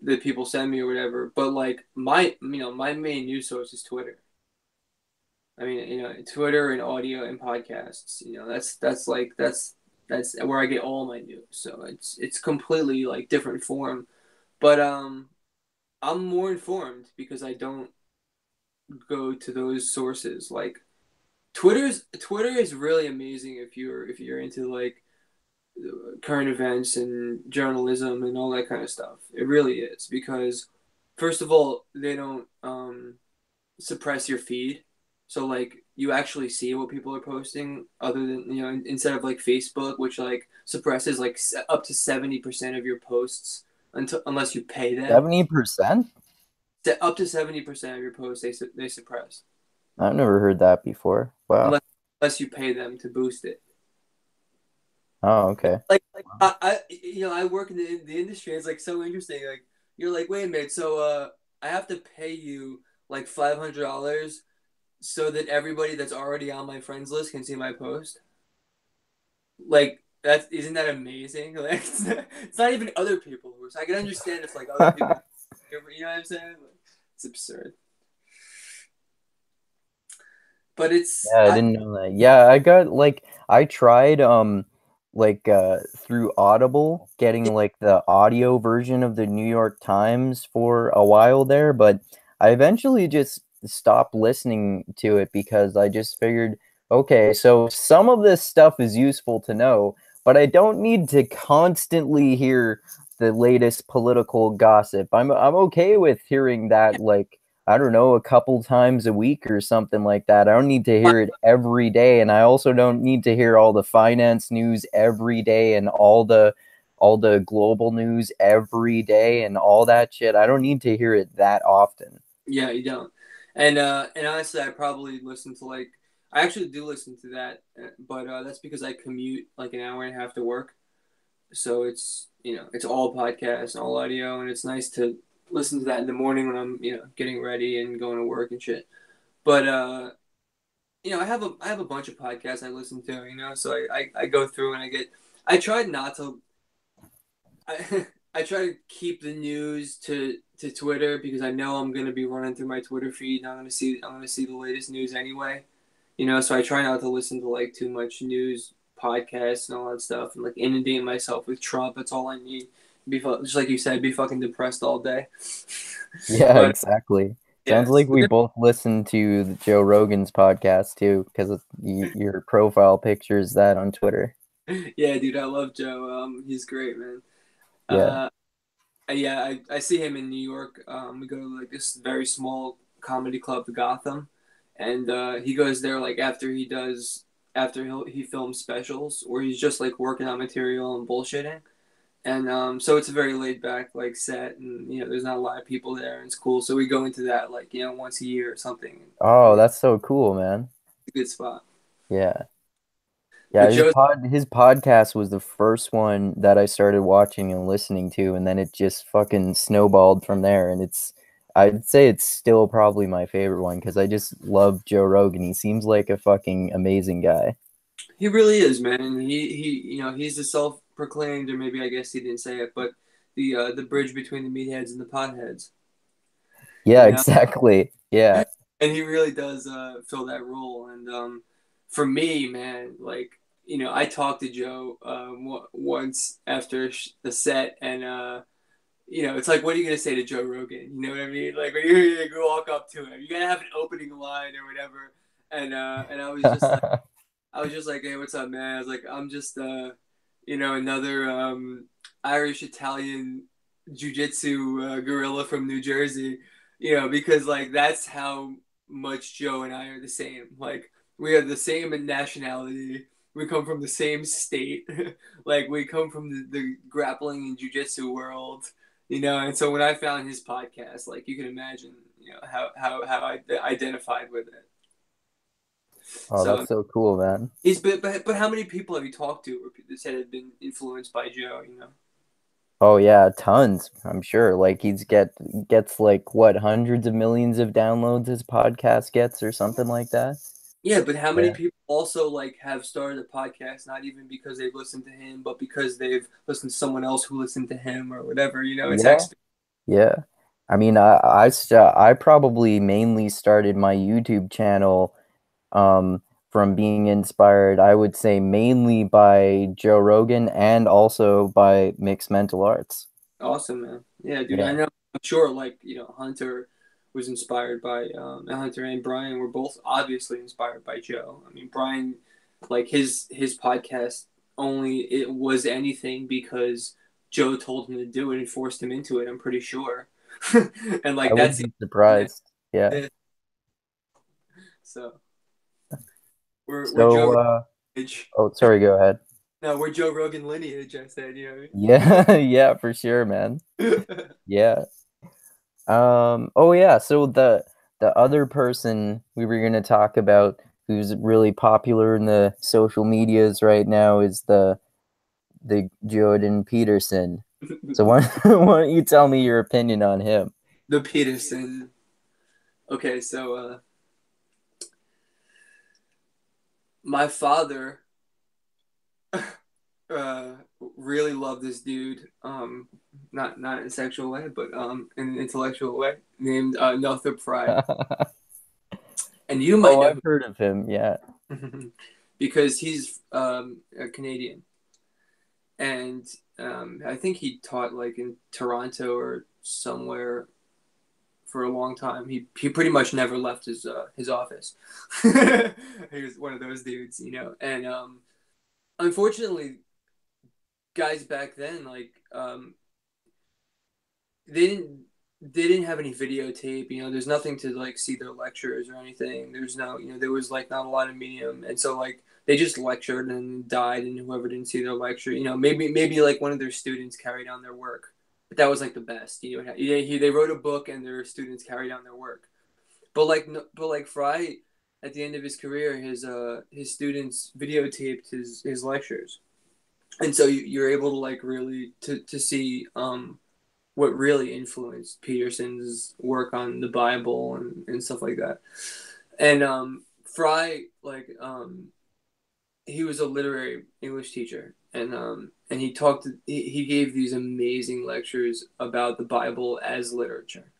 that people send me or whatever. But like my main news source is Twitter. I mean, Twitter and audio and podcasts. That's where I get all my news. So it's completely like different form. But I'm more informed because I don't go to those sources. Like Twitter is really amazing if you're into like current events and journalism and all that kind of stuff. It really is because first of all, they don't suppress your feed. So like you actually see what people are posting other than instead of like Facebook, which like suppresses like up to 70% of your posts unless you pay them. 70%? Up to 70% of your posts they suppress I've never heard that before. Wow. unless unless you pay them to boost it. Oh, okay. Like I work in the industry. It's like so interesting. Like you're like, wait a minute, so I have to pay you like $500 so that everybody that's already on my friends list can see my post. Like that isn't that amazing? Like it's not even other people who are. So I can understand if like other people, you know what I'm saying? Like, it's absurd. But Yeah, I didn't know that. Yeah, I tried through Audible getting like the audio version of the New York Times for a while there, but I eventually just stopped listening to it because I just figured, okay, so some of this stuff is useful to know, but I don't need to constantly hear the latest political gossip. I'm okay with hearing that like I don't know, a couple times a week or something like that. I don't need to hear it every day, and I also don't need to hear all the finance news every day and all the global news every day and all that shit. I don't need to hear it that often. yeah, you don't. And honestly, I probably listen to like I actually do listen to that, but that's because I commute like an hour and a half to work. So it's all podcasts, all audio, and it's nice to listen to that in the morning when I'm getting ready and going to work and shit. But I have a bunch of podcasts I listen to, so I go through and I tried not to I I try to keep the news to Twitter because I know I'm gonna be running through my Twitter feed and I'm gonna see the latest news anyway. So I try not to listen to like too much news podcasts and all that stuff and like inundate myself with Trump. That's all I need. Just like you said, be fucking depressed all day. Yeah, But exactly. Sounds Yes. like we both listen to the Joe Rogan's podcast too, because your profile picture is that on Twitter. Yeah, dude, I love Joe. He's great, man. Yeah. Uh, yeah, I see him in New York. We go to like this very small comedy club, the Gotham, and he goes there like after he films specials, or he's just like working on material and bullshitting. And so it's a very laid back like set, and there's not a lot of people there, and it's cool. So we go into that like once a year or something. Oh, And that's so cool, man. it's a good spot. Yeah. Yeah, But Joe's his podcast was the first one that I started watching and listening to, and then it just fucking snowballed from there. And I'd say it's still probably my favorite one because I just love Joe Rogan. He seems like a fucking amazing guy. He really is, man. And he's the self-proclaimed, or maybe I guess he didn't say it, but the bridge between the meatheads and the potheads. Yeah, You know, exactly. Yeah. and he really does fill that role. And for me, man, like I talked to Joe once after the set, and it's like, what are you gonna say to Joe Rogan? You know what I mean? Like when you walk up to him, you gotta have an opening line or whatever. And I was just like, hey, what's up, man? I was like, I'm just, another Irish Italian jujitsu gorilla from New Jersey, because like that's how much Joe and I are the same. Like we have the same nationality. We come from the same state. Like we come from the grappling and jujitsu world, And so when I found his podcast, like you can imagine, how I identified with it. Oh, So that's so cool, man. but how many people have you talked to that said have been influenced by Joe? Oh yeah, tons, I'm sure. Like gets like what, hundreds of millions of downloads his podcast gets or something like that. Yeah, but how many Yeah. people also like have started a podcast not even because they've listened to him, but because they've listened to someone else who listened to him or whatever? It's Yeah. exp. Yeah. I mean, I probably mainly started my YouTube channel um from being inspired, I would say mainly by Joe Rogan and also by mixed mental arts. Awesome, man. Yeah, dude. I Yeah. know. I'm sure, like Hunter was inspired by and Hunter and Brian were both obviously inspired by Joe. I mean, Brian, like his podcast only it was anything because Joe told him to do it and forced him into it. I'm pretty sure, and I like wouldn't that's the be only thing surprised. Yeah. that so we're Joe So lineage. oh, sorry, go ahead. No, we're Joe Rogan lineage. I said, Yeah, yeah, for sure, man. what I mean? Yeah. Oh yeah, so the other person we were gonna talk about who's really popular in the social medias right now is the Jordan Peterson. So why why don't you tell me your opinion on him? The Peterson. Okay, so my father uh really loved this dude. Not in a sexual way, but in an intellectual way, named Northrop Frye. And you might Oh, know I've heard of him. Yeah. who because he's a Canadian. And I think he taught like in Toronto or somewhere for a long time. He pretty much never left his office. He was one of those dudes. And unfortunately, guys back then like they didn't have any videotape. There's nothing to like see their lectures or anything. There's no there was like not a lot of medium, and so like they just lectured and died, and whoever didn't see their lecture, maybe like one of their students carried on their work, but that was like the best. They wrote a book and their students carried on their work. But like no, but like Fry, at the end of his career, his students videotaped his lectures, and so you're able to like really to see what really influenced Peterson's work on the Bible and stuff like that. And Fry, like he was a literary English teacher, and he gave these amazing lectures about the Bible as literature.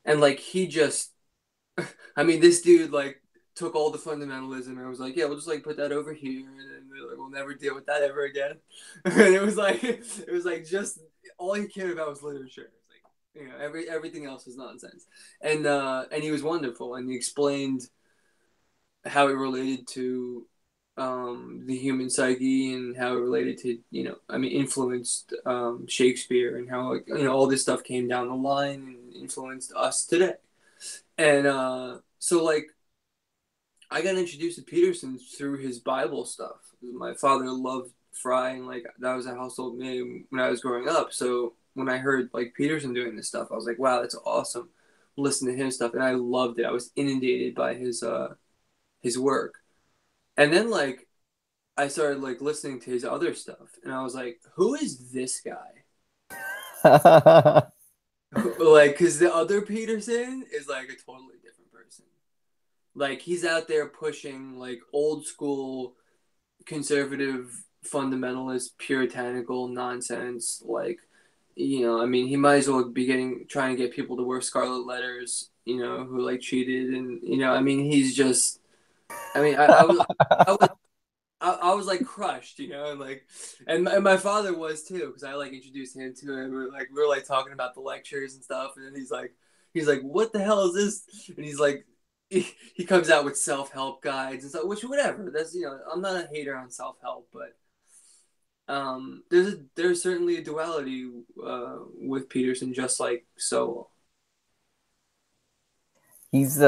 And like he just I mean this dude like took all the fundamentalism and was like, yeah, we'll just like put that over here, and then we'll never deal with that ever again. And it was like just all he cared about was literature. everything else is nonsense. And he was wonderful, and he explained how it related to the human psyche and how it related to I mean influenced Shakespeare and how like, all this stuff came down the line and influenced us today. And so like I got introduced to Peterson through his Bible stuff. My father loved Fry, and like that was a household name when I was growing up. So when I heard like Peterson doing this stuff, I was like, wow, that's awesome. Listen to him stuff, and I loved it. I was inundated by his work. And then like I started like listening to his other stuff, and I was like, who is this guy? Like, because the other Peterson is like a totally different person. Like he's out there pushing like old school conservative fundamentalist puritanical nonsense. Like, I mean, he might as well be trying to get people to wear scarlet letters. Who like cheated, and I mean, he's just. I mean, I was like crushed, and like, and my father was too, because I like introduced him to him. We were like talking about the lectures and stuff, and then he's like, what the hell is this? And he's like, he comes out with self help guides and stuff, which whatever. That's I'm not a hater on self help, but there's certainly a duality with Peterson, just like Sowell. He's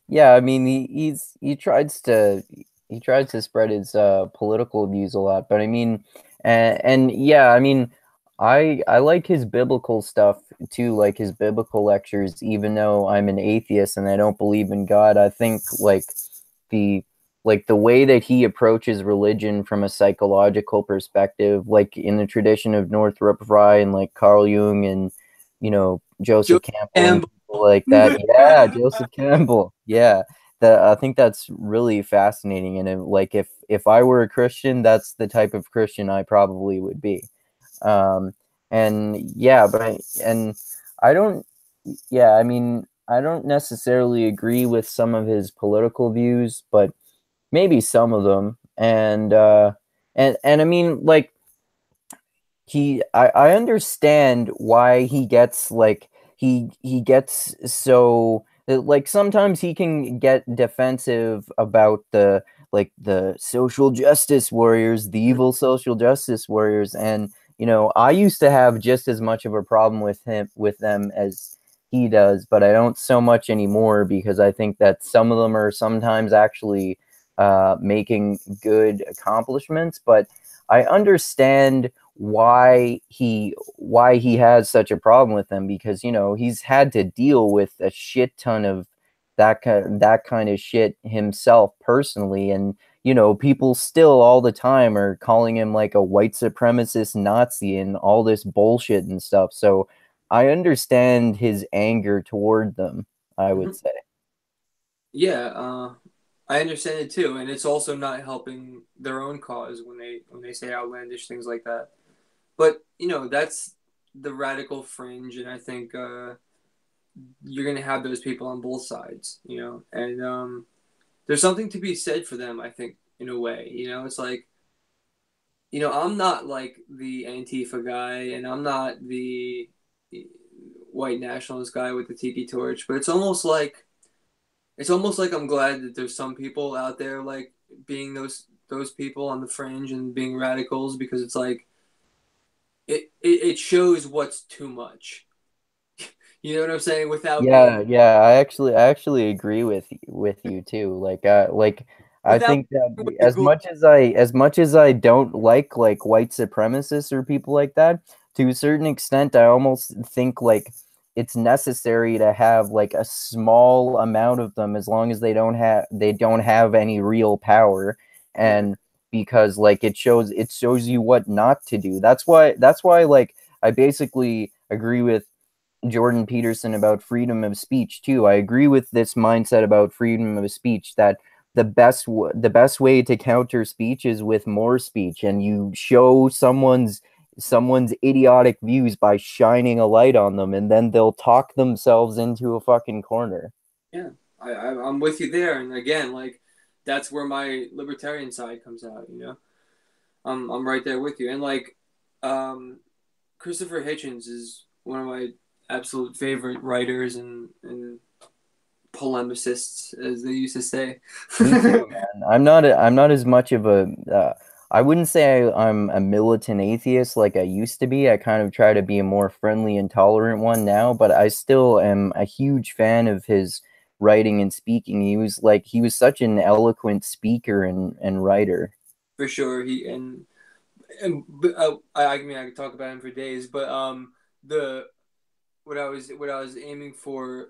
yeah, I mean he tries to spread his political views a lot, but I mean and yeah, I mean I like his biblical stuff too, like his biblical lectures, even though I'm an atheist and I don't believe in God. I think the the way that he approaches religion from a psychological perspective, like in the tradition of Northrop Frye and like Carl Jung and Joe Joseph Campbell and Campbell. people like that. Yeah, Joseph Campbell. Yeah, I think that's really fascinating. And if I were a Christian, that's the type of Christian I probably would be. Um, and yeah, I don't. Yeah, I mean, I don't necessarily agree with some of his political views, but maybe some of them. And I mean, like I understand why he gets he gets so like sometimes he can get defensive about the social justice warriors, the evil social justice warriors. And I used to have just as much of a problem with them as he does, but I don't so much anymore, because I think that some of them are sometimes actually making good accomplishments. But I understand why he has such a problem with them, because he's had to deal with a shit ton of that kind of shit himself personally. And people still all the time are calling him like a white supremacist Nazi and all this bullshit and stuff. So I understand his anger toward them, I would Mhm. say. Yeah, I understand it too, and it's also not helping their own cause when they say outlandish things like that. But that's the radical fringe, and I think you're gonna have those people on both sides, and there's something to be said for them. I think in a way, it's like I'm not like the Antifa guy, and I'm not the white nationalist guy with the tiki torch, but it's almost like I'm glad that there's some people out there like being those people on the fringe and being radicals, because it's like it shows what's too much. You know what I'm saying? Without Yeah, being yeah, I actually agree with you too. I without think that with the as gl- much as I don't like white supremacists or people like that, to a certain extent, I almost think like it's necessary to have like a small amount of them, as long as they don't have any real power. yeah. And because like it shows you what not to do. That's why like I basically agree with Jordan Peterson about freedom of speech too. I agree with this mindset about freedom of speech, that the best way to counter speech is with more speech, and you show someone's idiotic views by shining a light on them, and then they'll talk themselves into a fucking corner. Yeah, I'm with you there, and again, like that's where my libertarian side comes out. I'm right there with you, and like, um, Christopher Hitchens is one of my absolute favorite writers and polemicists, as they used to say. Me too, man. I'm not as much of a I wouldn't say I'm a militant atheist like I used to be. I kind of try to be a more friendly and tolerant one now, but I still am a huge fan of his writing and speaking. He was such an eloquent speaker and writer. For sure, he and I mean I could talk about him for days, but the what I was aiming for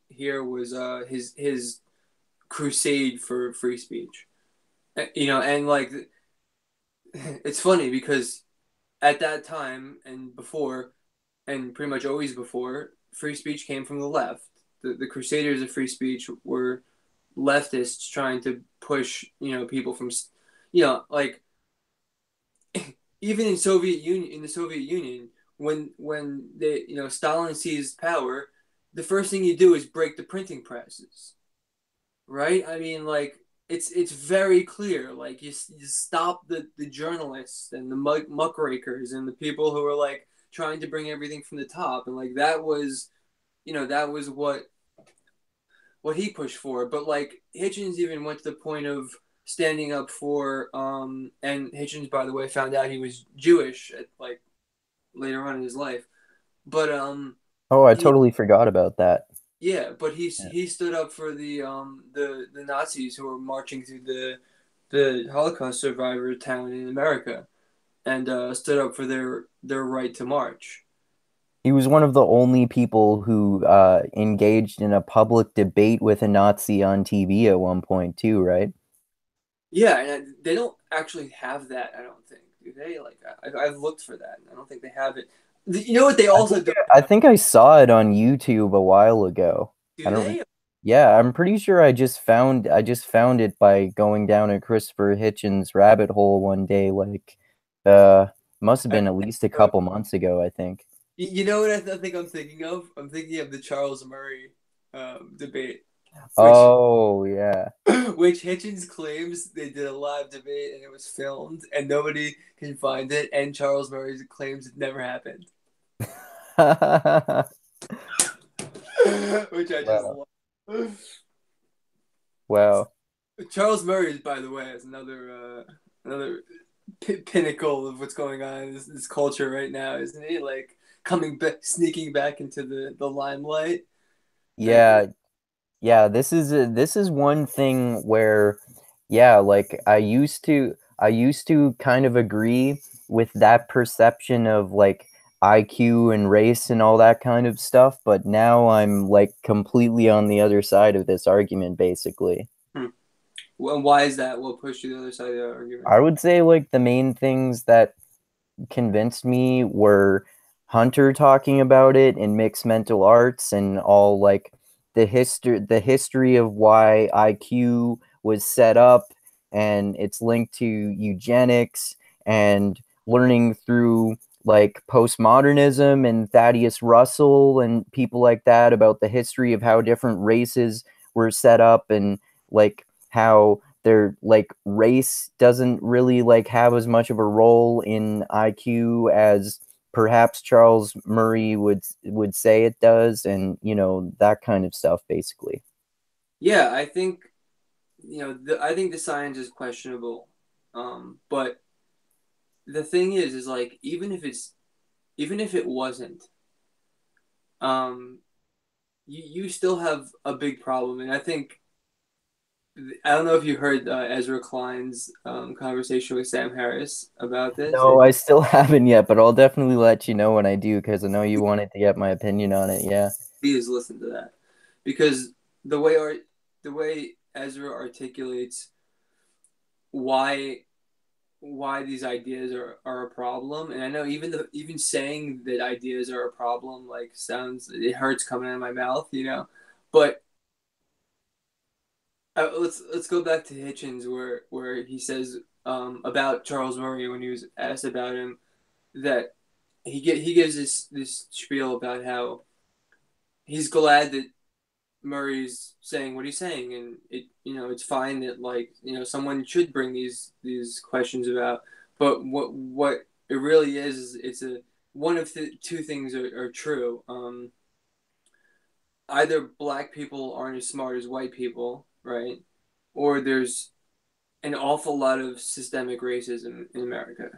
here was his crusade for free speech. You know, and like it's funny because at that time and before, and pretty much always before, free speech came from the left. The crusaders of free speech were leftists trying to push, you know, people from, you know, like even in the Soviet Union, when they, you know, Stalin seized power, the first thing you do is break the printing presses, right? I mean, like it's very clear. Like you stop the journalists and the muckrakers and the people who are like trying to bring everything from the top, and like that was, you know, that was what he pushed for. But like Hitchens even went to the point of standing up for and Hitchens, by the way, found out he was Jewish at like later on in his life. But Oh, I he totally forgot about that. yeah, but Yeah. he stood up for the Nazis who were marching through the Holocaust survivor town in America, and stood up for their right to march. He was one of the only people who engaged in a public debate with a Nazi on TV at one point too, right? Yeah, and they don't actually have that. I don't think, do they? Like I've looked for that, and I don't think they have it. You know what they also don't I have? think I saw it on YouTube a while ago. I Do don't. they? Yeah, I'm pretty sure I just found it by going down a Christopher Hitchens rabbit hole one day, like uh must have I, been at least a couple months ago, I think. you know what I think I'm thinking of? I'm thinking of the Charles Murray debate, which Oh yeah. which Hitchens claims they did a live debate and it was filmed and nobody can find it, and Charles Murray claims it never happened, which I just Wow. love. Wow. Charles Murray, by the way, is another pinnacle of what's going on in this culture right now, isn't he? Like coming back, sneaking back into the limelight. Like, Yeah, yeah, this is one thing where yeah, like I used to kind of agree with that perception of like IQ and race and all that kind of stuff, but now I'm like completely on the other side of this argument basically. hmm. Well, why is that? What pushed you to the other side of the argument? I would say like the main things that convinced me were Hunter talking about it in mixed mental arts and all like the history of why IQ was set up and it's linked to eugenics and learning through like postmodernism and Thaddeus Russell and people like that about the history of how different races were set up and like how their like race doesn't really like have as much of a role in IQ as perhaps Charles Murray would say it does, and you know that kind of stuff basically. Yeah, I think you know I think the science is questionable, but the thing is like even if it wasn't, um, you still have a big problem, and I think I don't know if you heard Ezra Klein's conversation with Sam Harris about this. No, I still haven't yet, but I'll definitely let you know when I do because I know you wanted to get my opinion on it. Yeah. Please listen to that because the way our the way Ezra articulates why these ideas are a problem, and I know even saying that ideas are a problem like sounds it hurts coming out of my mouth, you know, but let's go back to Hitchens where he says about Charles Murray when he was asked about him that he gives this spiel about how he's glad that Murray's saying what he's saying, and it you know it's fine that like you know someone should bring these questions about, but what it really is it's one of the two things are true. Either black people aren't as smart as white people, right? Or there's an awful lot of systemic racism in America.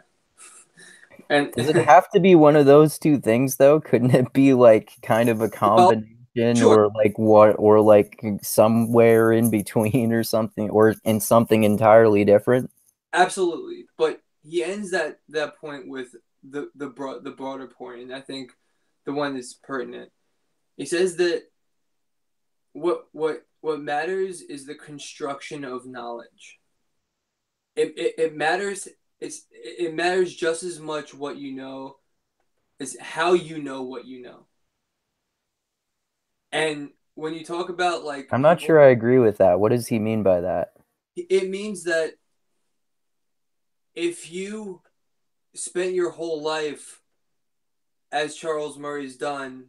And Does it have to be one of those two things though? Couldn't it be like kind of a well, combination sure, or like what or like somewhere in between or something or in something entirely different? absolutely. But he ends that point with the broader point, and I think the one that's pertinent. He says that what matters is the construction of knowledge. It matters. It matters just as much what you know as how you know what you know. And when you talk about like I'm not people, sure I agree with that. What does he mean by that? it means that if you spent your whole life, as Charles Murray's done,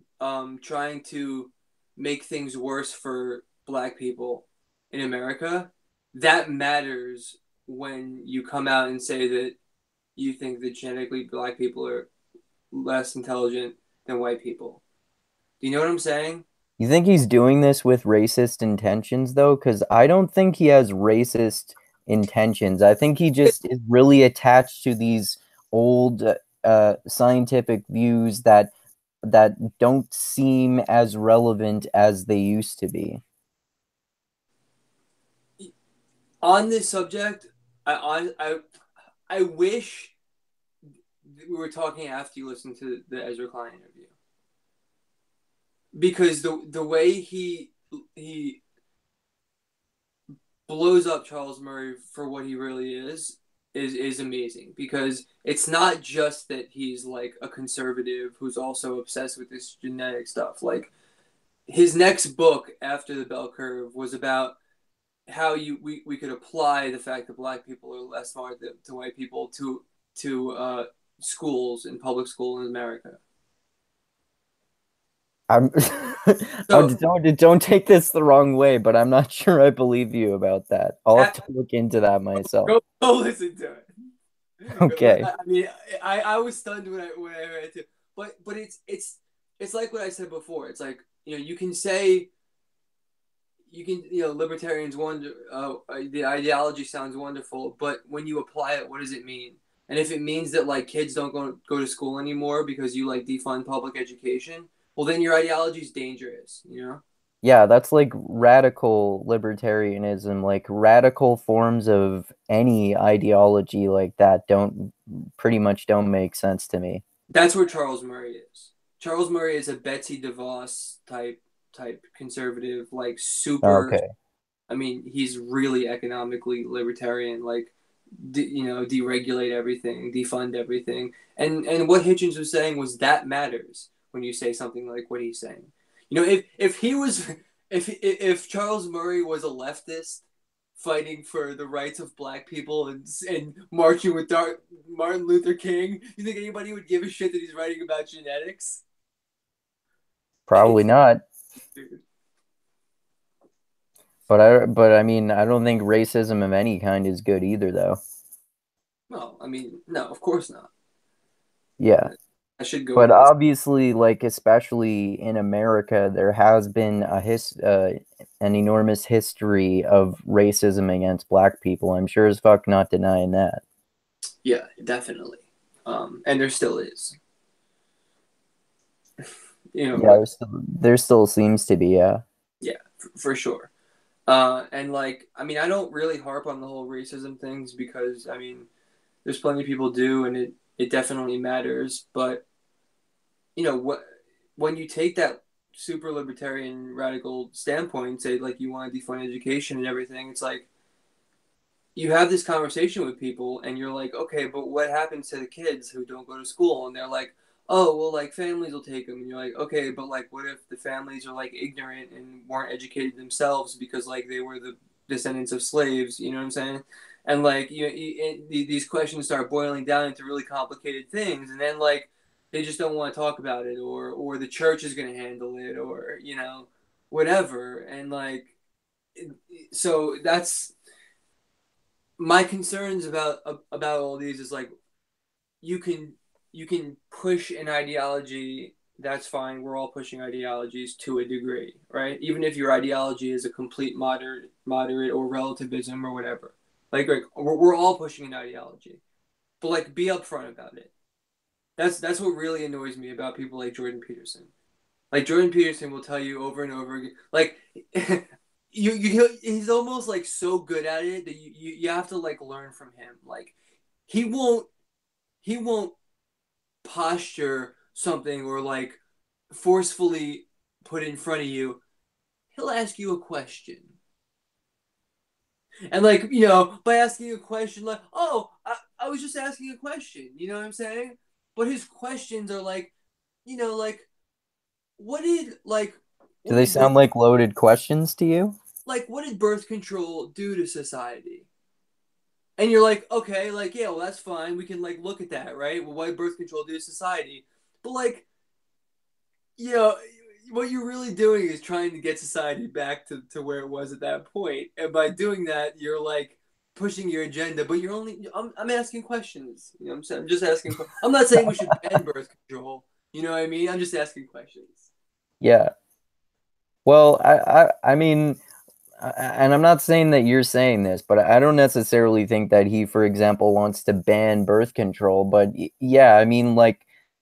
trying to make things worse for black people in America, that matters when you come out and say that you think that genetically black people are less intelligent than white people. Do you know what I'm saying? You think he's doing this with racist intentions, though? Because I don't think he has racist intentions. I think he just is really attached to these old scientific views that don't seem as relevant as they used to be. On this subject, I wish we were talking after you listened to the Ezra Klein interview, because the way he blows up Charles Murray for what he really is amazing, because it's not just that he's like a conservative who's also obsessed with this genetic stuff. Like his next book after the bell curve was about how we could apply the fact that black people are less smart to white people to schools and public school in America. I'm So don't take this the wrong way, but I'm not sure I believe you about that. I'll have at, to look into that myself. go listen to it. Okay. I mean, I was stunned when I heard it too. But it's like what I said before. It's like, you can say, libertarians wonder, the ideology sounds wonderful, but when you apply it, what does it mean? And if it means that like kids don't go to school anymore because you like defund public education, well then your ideology is dangerous. Yeah, that's like radical libertarianism, like radical forms of any ideology like that don't pretty much don't make sense to me. That's where Charles Murray is. Charles Murray is a Betsy DeVos type conservative, like super. Okay. I mean, he's really economically libertarian, like deregulate everything, defund everything. And what Hitchens was saying was that matters when you say something like what he's saying. If he was if Charles Murray was a leftist fighting for the rights of black people and marching with Martin Luther King, you think anybody would give a shit that he's writing about genetics? Probably It's not. dude. But I mean, I don't think racism of any kind is good either though. Well, I mean, no, of course not. Yeah. I should go But without. obviously, like especially in America, there has been an enormous history of racism against black people. I'm sure as fuck not denying that. Yeah, definitely. And there still is. Yeah, What? there still seems to be, yeah. Yeah, for sure. And like, I mean, I don't really harp on the whole racism things because I mean, there's plenty of people do, and it definitely matters. But what when you take that super libertarian radical standpoint, say like you want to defund education and everything, it's like you have this conversation with people and you're like, okay, but what happens to the kids who don't go to school? And they're like, oh, well, like families will take them. And you're like, okay, but like, what if the families are like ignorant and weren't educated themselves because like they were the descendants of slaves? You know what I'm saying? And like, these questions start boiling down into really complicated things. And then like, they just don't want to talk about it, or the church is going to handle it, or, whatever. And like, so that's my concerns about all these is like you can you can push an ideology. That's fine. We're all pushing ideologies to a degree, right? Even if your ideology is a complete moderate or relativism or whatever. Like we're all pushing an ideology, but like be upfront about it. That's what really annoys me about people like Jordan Peterson. Like Jordan Peterson will tell you over and over again, like he's almost like so good at it that you have to like learn from him. Like he won't he won't posture something or like forcefully put in front of you. He'll ask you a question. And like, by asking a question like, "Oh, I was just asking a question." You know what I'm saying? But his questions are like, like what did like Do what they did birth sound like loaded questions to you? like what did birth control do to society? And you're like, okay, like yeah, well that's fine. We can like look at that, right? Well, what did birth control do to society? But like, you know, what you're really doing is trying to get society back to where it was at that point. And by doing that, you're like pushing your agenda, but I'm asking questions. You know what I'm saying? I'm just asking I'm not saying we should ban birth control. You know what I mean? I'm just asking questions. Yeah. Well, I mean, and I'm not saying that you're saying this, but I don't necessarily think that he, for example, wants to ban birth control. But yeah, I mean,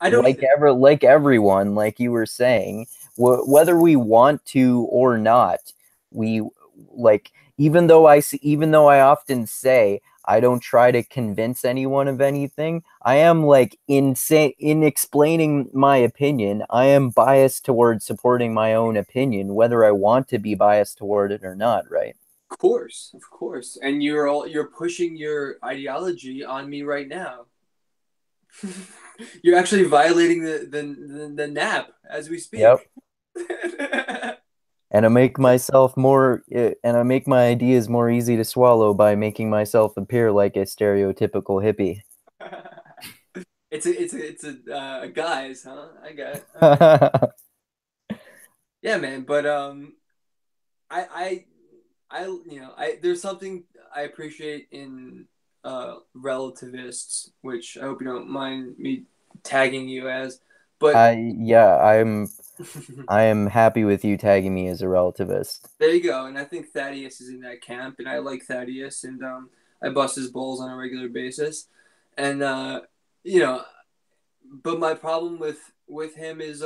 I don't either. like everyone, like you were saying, whether we want to or not, we like even though I often say I don't try to convince anyone of anything. I am like in explaining my opinion. I am biased towards supporting my own opinion, whether I want to be biased toward it or not, right? Of course. And you're pushing your ideology on me right now. You're actually violating the nap as we Yep. speak. And I make my ideas more easy to swallow by making myself appear like a stereotypical hippie. It's a guys, huh? I got it. All right. I Yeah, man. But I I there's something I appreciate in relativists, which I hope you don't mind me tagging you as. But yeah, I am happy with you tagging me as a relativist. there you go. And I think Thaddeus is in that camp, and I like Thaddeus, and I bust his balls on a regular basis. And you know, but my problem with him is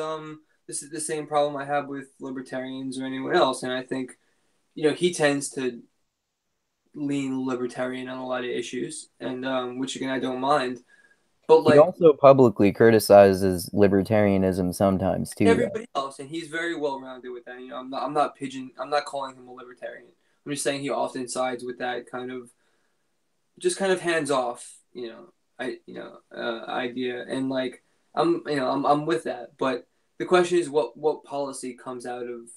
this is the same problem I have with libertarians or anyone else, and I think he tends to lean libertarian on a lot of issues, and which again I don't mind. But He like also publicly criticizes libertarianism sometimes too, though. everybody else, and he's very well rounded with that. I'm not calling him a libertarian. I'm just saying he often sides with that kind of just kind of hands off, idea, and like I'm with that. But the question is, what policy comes out of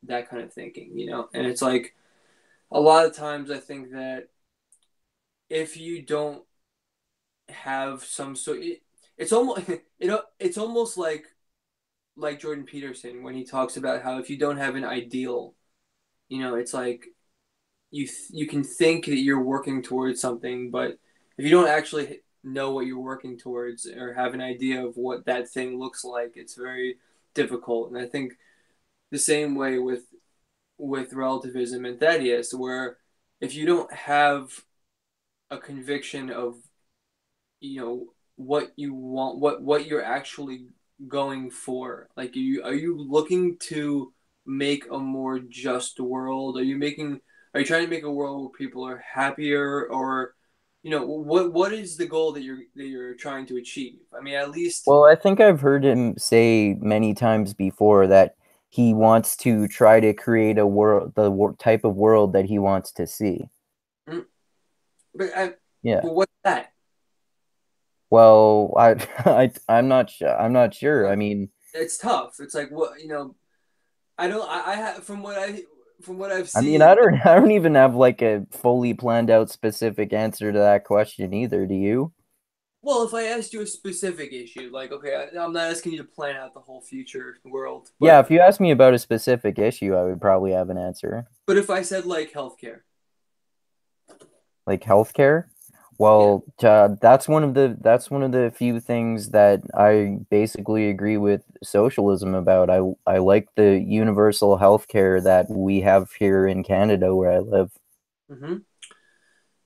that kind of thinking, And it's like a lot of times I think that if you don't have some sort, it's almost it's almost like Jordan Peterson when he talks about how if you don't have an ideal, it's like you can think that you're working towards something, but if you don't actually know what you're working towards or have an idea of what that thing looks like, it's very difficult. And I think the same way with relativism and Thaddeus, where if you don't have a conviction of what you want, what you're actually going for, like are you looking to make a more just world? Are you trying to make a world where people are happier, or what is the goal that you're trying to achieve? I mean, at least. Well, I think I've heard him say many times before that he wants to try to create a world, type of world that he wants to see. Mm, but Yeah. but what's that? Well, I'm not sure. I Like, mean, it's tough. It's like what I don't I have from what I've I seen. I don't even have like a fully planned out specific answer to that question either. Do you? Well, if I asked you a specific issue, like, okay, I'm not asking you to plan out the whole future world, Yeah, but if you asked me about a specific issue, I would probably have an answer. if I said like healthcare, Like healthcare? Yeah. Well, that's one of the few things that I basically agree with socialism about. I like the universal health care that we have here in Canada where I live. hmm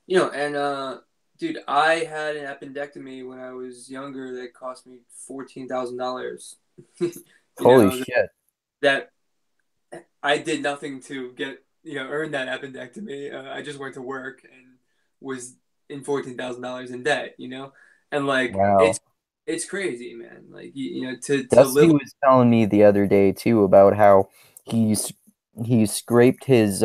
and dude, I had an appendectomy when I was younger that cost me $14,000. You Holy know, shit. that I did nothing to get, earn that appendectomy. I just went to work and was in $14,000 in debt, and like Wow. it's crazy, man. Like to live. Dusty was telling me the other day too about how he's he scraped his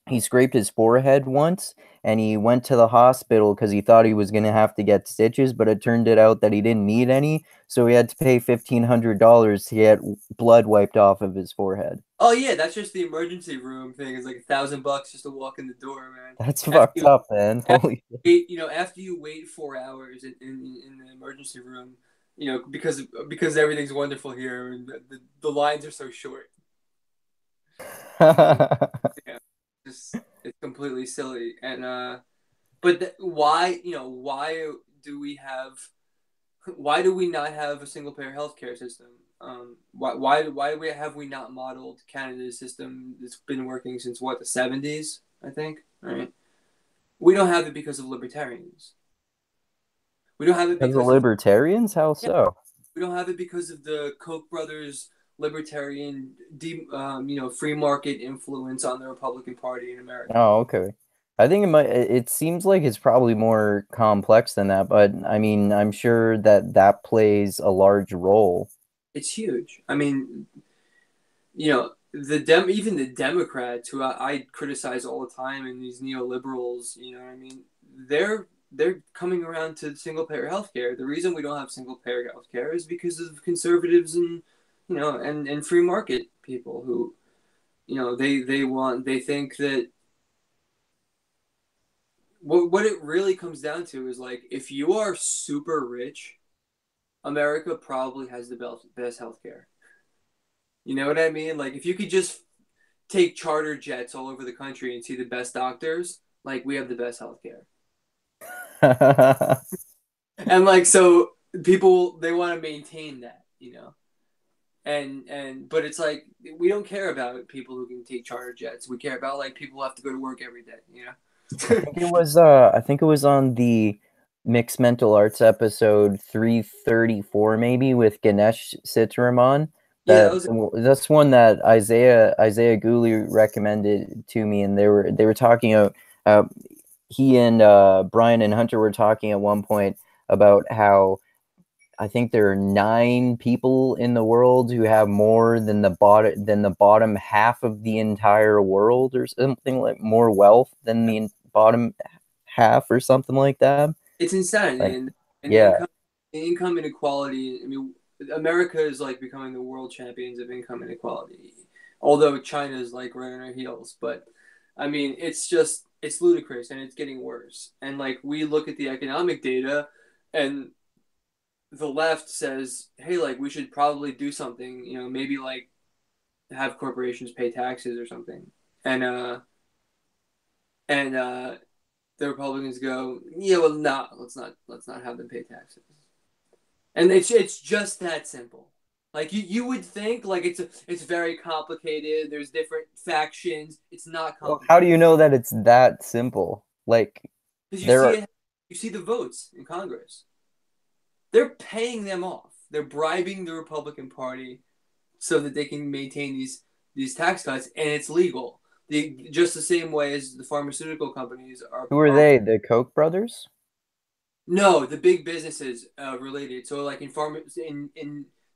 he scraped his forehead once and he went to the hospital because he thought he was going to have to get stitches, but it turned it out that he didn't need any, so he had to pay $1,500 to get blood wiped off of his forehead. Oh yeah, that's just the emergency room thing. It's like $1,000 just to walk in the door, man. That's After fucked you, up, man. after Holy after you wait 4 hours in the emergency room, because everything's wonderful here and the lines are so short. And yeah, just it's completely silly. And but why do we have why do we not have a single payer healthcare system? Why have we not modeled Canada's system that's been working since what, the 70s, I think, right? We don't have it because of libertarians. We don't have it Because of because of libertarians? How yeah, so? we don't have it because of the Koch brothers libertarian free market influence on the Republican Party in America. Oh, okay. I think it seems like it's probably more complex than that, but I mean, I'm sure that that plays a large role. It's huge. I mean, even the Democrats who I criticize all the time and these neoliberals, what I mean, they're coming around to single payer healthcare. The reason we don't have single payer healthcare is because of conservatives and and free market people who they think that what it really comes down to is like if you are super rich, America probably has the best healthcare. You know what I mean? Like if you could just take charter jets all over the country and see the best doctors, like we have the best healthcare. And like so people they want to maintain that. And but it's like we don't care about people who can take charter jets. We care about like people who have to go to work every day. I think it was on the Mixed Mental Arts episode 334 maybe with Ganesh Sitraman. Yeah, that was That's one that Isaiah Gooley recommended to me, and they were talking about uh, he and Brian and Hunter were talking at one point about how I think there are 9 people in the world who have more than the bottom half of the entire world, or something, like more wealth than the bottom half, or something like that. it's insanity Like, and yeah, income inequality. I mean, America is like becoming the world champions of income inequality, although China is like right on our heels. But I mean, it's ludicrous and it's getting worse. And like we look at the economic data, and the left says, hey, like we should probably do something. Maybe like have corporations pay taxes or something. And the Republicans go, yeah, well, no, let's not have them pay taxes. And it's just that simple. Like you would think like it's very complicated. There's different factions. It's not well, how do complicated you know that it's that simple? Like, because you there see are it. You see the votes in Congress. They're paying them off. They're bribing the Republican Party so that they can maintain these tax cuts, and it's legal. Just the same way as the pharmaceutical companies who are are they? The Koch brothers? no, the big businesses related. So, like in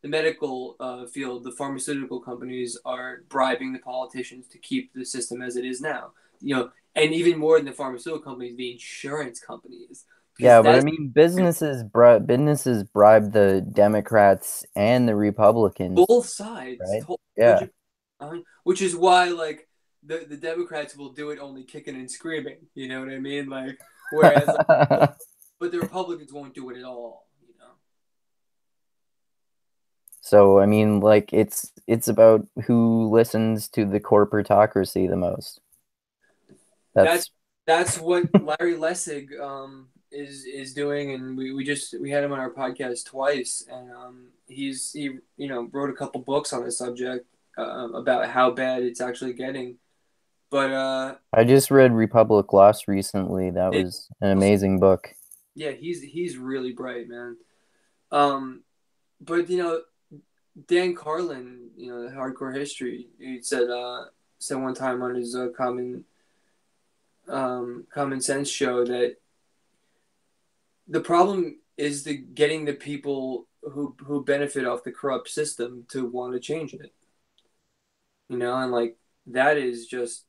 the medical field, the pharmaceutical companies are bribing the politicians to keep the system as it is now. And even more than the pharmaceutical companies, the insurance companies, because Yeah, but I that's mean, businesses bribe the Democrats and the Republicans, both sides, right? Yeah. which is why like the Democrats will do it only kicking and screaming. You know what I mean? Like whereas, but the Republicans won't do it at all. So, I mean, like, it's about who listens to the corporatocracy the most. That's That's that's what Larry Lessig is doing, and we had him on our podcast twice, and he wrote a couple books on the subject about how bad it's actually getting. But I just read Republic Lost recently. That it was an also, amazing book. yeah, he's really bright, man. Um, but Dan Carlin, the Hardcore History, he said one time on his common sense show that the problem is getting the people who benefit off the corrupt system to want to change it. And like that is just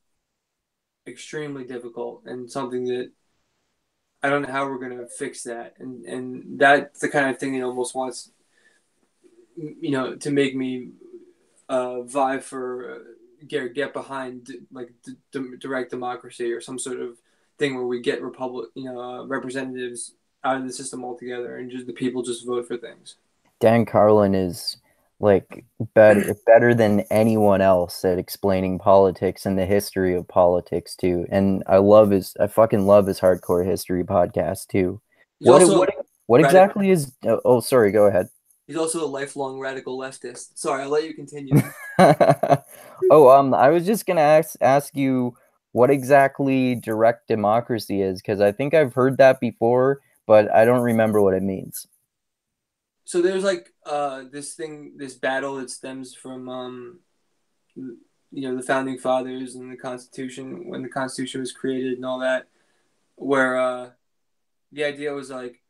extremely difficult and something that I don't know how we're going to fix that. And that's the kind of thing that almost wants to make me vie for get behind like direct democracy or some sort of thing where we get representatives out of the system altogether and just the people just vote for things. Dan Carlin is like better than anyone else at explaining politics and the history of politics too. And I fucking love his hardcore history podcast too. He's What also what what radical. exactly is oh sorry, go ahead. He's also a lifelong radical leftist. Sorry, I'll let you continue. Oh, I was just gonna ask you what exactly direct democracy is, because I think I've heard that before, but I don't remember what it means. So there's like this battle that stems from the founding fathers and the Constitution when the Constitution was created and all that, where the idea was like,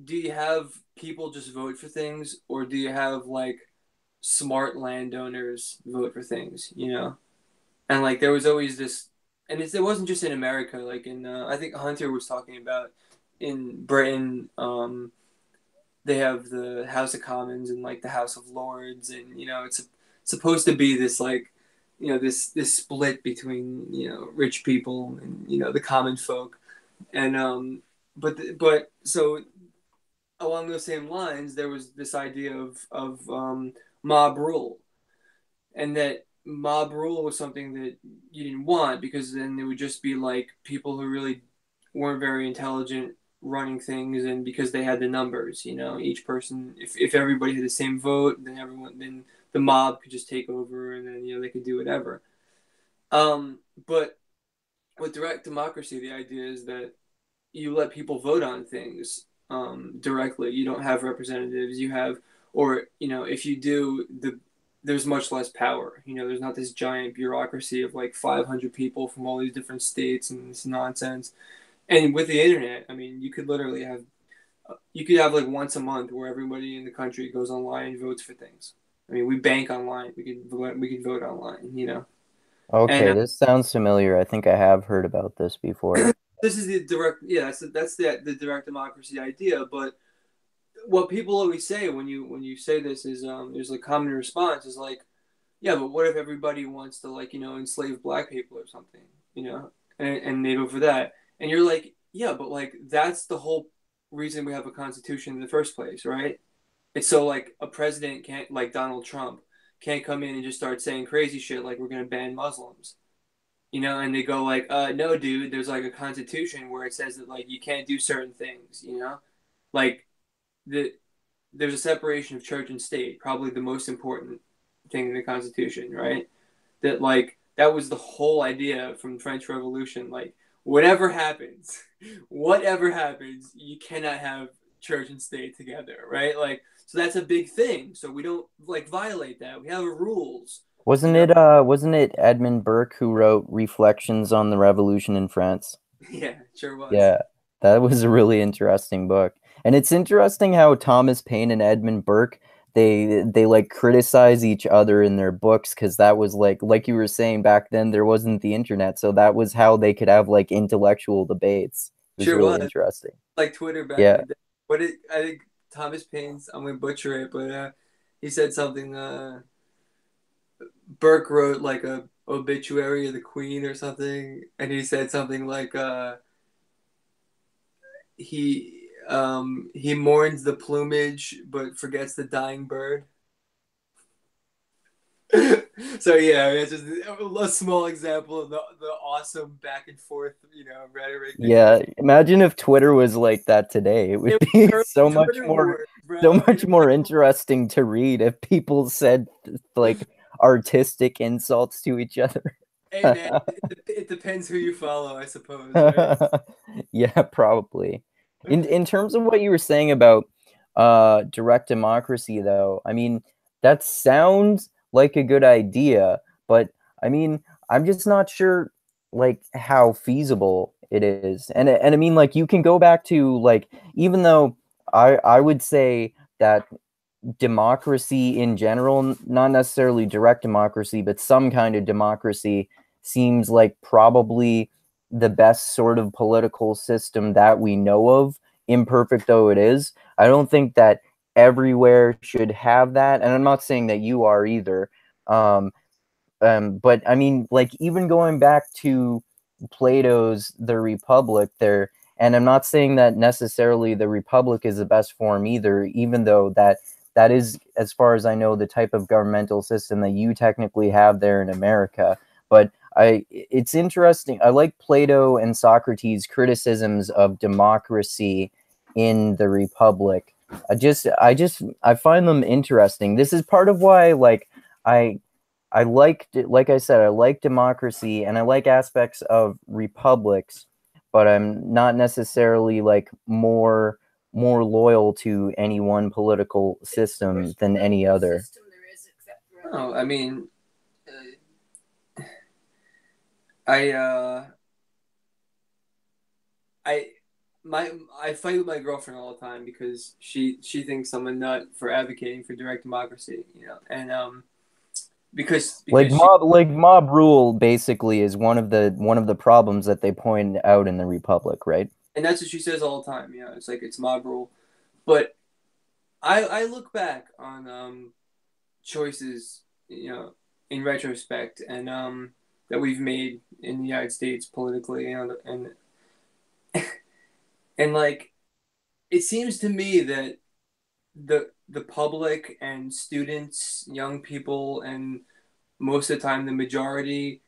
do you have people just vote for things, or do you have like smart landowners vote for things? And like there was always this, and it wasn't just in America. Like in I think Hunter was talking about in Britain. They have the House of Commons and like the House of Lords, and it's supposed to be this like this split between rich people and the common folk, and but so along those same lines, there was this idea of mob rule, and that mob rule was something that you didn't want because then it would just be like people who really weren't very intelligent running things, and because they had the numbers, each person, if everybody had the same vote, then the mob could just take over, and then they could do whatever. But with direct democracy, the idea is that you let people vote on things directly. You don't have representatives. You have, or if you do, there's much less power. There's not this giant bureaucracy of like 500 people from all these different states and this nonsense. And with the internet, I mean, you could have like once a month where everybody in the country goes online and votes for things. I mean, we bank online. We can vote online. And Okay, this sounds familiar. I think I have heard about this before. this is the direct, yeah, that's the direct democracy idea. But what people always say when you say this is there's a common response is like, yeah, but what if everybody wants to like enslave black people or something, and they vote for that, and you're like, yeah, but like that's the whole reason we have a constitution in the first place, right? It's so like a president can't, like Donald Trump can't come in and just start saying crazy shit like we're gonna ban Muslims, and they go like, no, dude, there's like a constitution where it says that like you can't do certain things, like the there's a separation of church and state, probably the most important thing in the Constitution, right? That like that was the whole idea from the French Revolution. Like whatever happens, whatever happens, you cannot have church and state together, right? Like so that's a big thing. So we don't like violate that. We have rules, you know. Wasn't it Edmund Burke who wrote Reflections on the Revolution in France? Yeah, sure was. Yeah, that was a really interesting book. And it's interesting how Thomas Paine and Edmund Burke, they like criticize each other in their books, because that was like you were saying, back then there wasn't the internet, so that was how they could have like intellectual debates. It was Sure really was. interesting. Like Twitter back in Yeah. the day. I think Thomas Paine's, I'm gonna butcher it, but he said something. Burke wrote like a obituary of the Queen or something, and he said something like, he mourns the plumage but forgets the dying bird. So yeah, it's just a small example of the awesome back and forth, rhetoric that goes. Yeah, imagine if Twitter was like that today. It would It be was Twitter wars, so bro. much more interesting to read if people said like artistic insults to each other. Hey man, it depends who you follow, I suppose, right? Yeah, probably. In terms of what you were saying about direct democracy though, I mean, that sounds like a good idea, but I mean, I'm just not sure like how feasible it is. And I mean like you can go back to like even though I would say that democracy in general, not necessarily direct democracy, but some kind of democracy seems like probably the best sort of political system that we know of, imperfect though it is. I don't think that everywhere should have that. And I'm not saying that you are either. Um, but I mean, like even going back to Plato's The Republic, there, and I'm not saying that necessarily the Republic is the best form either, even though that is, as far as I know, the type of governmental system that you technically have there in America. But it's interesting. I like Plato and Socrates' criticisms of democracy in the Republic. I find them interesting. This is part of why, like, I I liked it, like I said, I like democracy and I like aspects of republics, but I'm not necessarily like more loyal to any one political system than any other. Oh, I mean, I I my I fight with my girlfriend all the time because she thinks I'm a nut for advocating for direct democracy, and because she Like mob rule basically is one of the problems that they point out in the republic, right? and that's what she says all the time. It's like it's mob rule, but I look back on choices, in retrospect, and that we've made in the United States politically, and like it seems to me that the public and students, young people, and most of the time the majority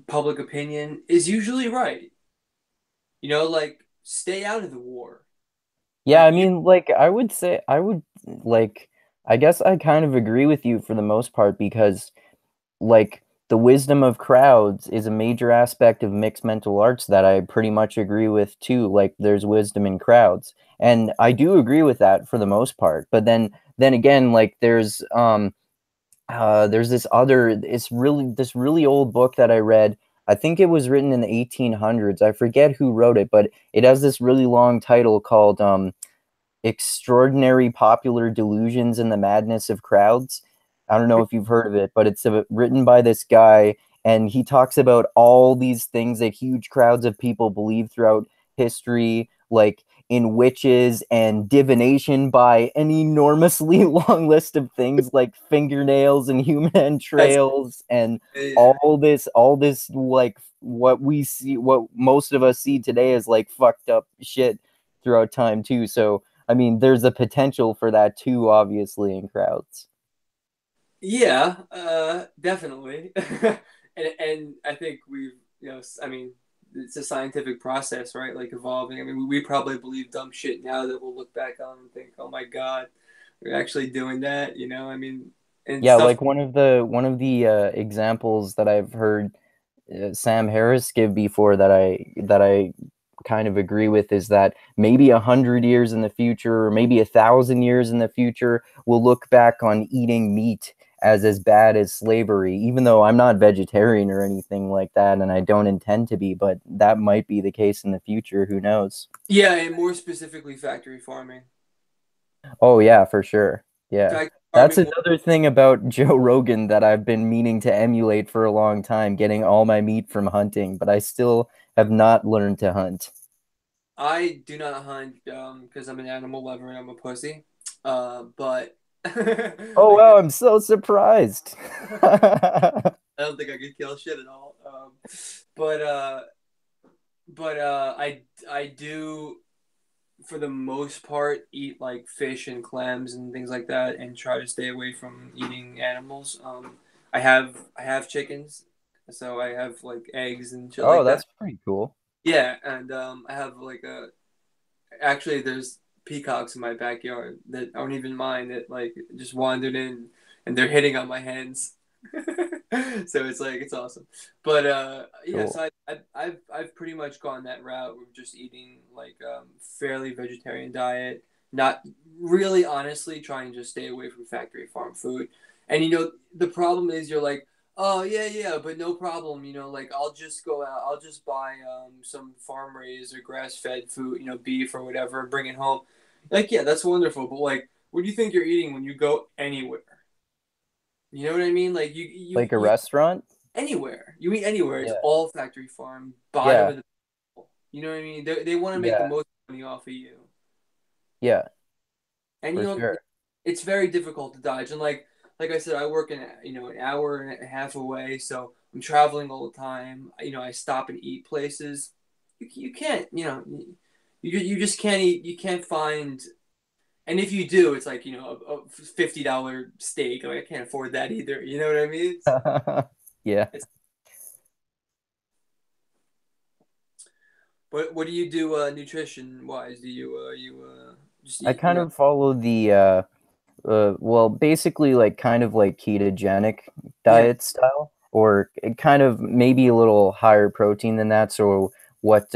public opinion is usually right. Like stay out of the war. Yeah, Like I you, mean, like I would say I would like I guess I kind of agree with you for the most part because like the wisdom of crowds is a major aspect of mixed mental arts that I pretty much agree with too. Like there's wisdom in crowds. And I do agree with that for the most part. But then again, like there's this really old book that I read. I think it was written in the 1800s. I forget who wrote it, but it has this really long title called Extraordinary Popular Delusions and the Madness of Crowds. I don't know if you've heard of it, but it's written by this guy, and he talks about all these things that huge crowds of people believe throughout history, like in witches and divination by an enormously long list of things like fingernails and human that's entrails and yeah. all this like what we see, what most of us see today is like fucked up shit throughout time too. So I mean, there's a potential for that too, obviously, in crowds. Yeah, definitely. And I think I mean, it's a scientific process, right? Like evolving. I mean, we probably believe dumb shit now that we'll look back on and think, oh my God, we're actually doing that, I mean, and Yeah, stuff. like one of the examples that I've heard Sam Harris give before that I kind of agree with is that maybe 100 years in the future, or maybe 1,000 years in the future, we'll look back on eating meat as bad as slavery, even though I'm not vegetarian or anything like that, and I don't intend to be, but that might be the case in the future. Who knows? Yeah, and more specifically, factory farming. Oh yeah, for sure. Yeah. Factory That's farming more. another thing about Joe Rogan that I've been meaning to emulate for a long time, getting all my meat from hunting, but I still have not learned to hunt. I do not hunt because I'm an animal lover and I'm a pussy. But Oh I wow, I'm so surprised. I don't think I could kill shit at all. But I do for the most part, eat like fish and clams and things like that, and try to stay away from eating animals. I have chickens, so I have like eggs and shit Oh, like that. that's pretty cool. Yeah, and I have like a actually there's peacocks in my backyard that aren't even mine that like just wandered in and they're hitting on my hens. So it's like it's awesome. But yeah, Cool. so I've pretty much gone that route of just eating like fairly vegetarian diet, not really honestly trying to just stay away from factory farm food. And the problem is you're like, oh yeah, yeah, but no problem. Like I'll just go out, I'll just buy some farm raised or grass fed food, beef or whatever, and bring it home. Like yeah, that's wonderful. But like, what do you think you're eating when you go anywhere? You know what I mean? Like Like a you restaurant? anywhere you eat anywhere, it's Yeah. all factory farm, bottom Yeah. of the. You know what I mean? They want to make the Yeah. most money off of you, Yeah, and for sure. it's very difficult to dodge. And like I said, I work in an hour and a half away, so I'm traveling all the time. I stop and eat places. You can't you just can't eat. You can't find. And if you do, it's like a $50 steak. Like I can't afford that either. You know what I mean? So Yeah. it's. What do you do nutrition wise? Do you just I eat kind of follow the well, basically like kind of like ketogenic yeah. diet style, or it kind of maybe a little higher protein than that. So what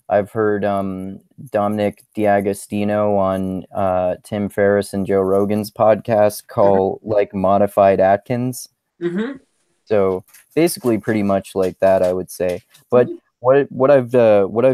I've heard Dominic D'Agostino on Tim Ferriss and Joe Rogan's podcast Hmm. call like modified Atkins. Hmm. So basically, pretty much like that, I would say. But Hmm. what I've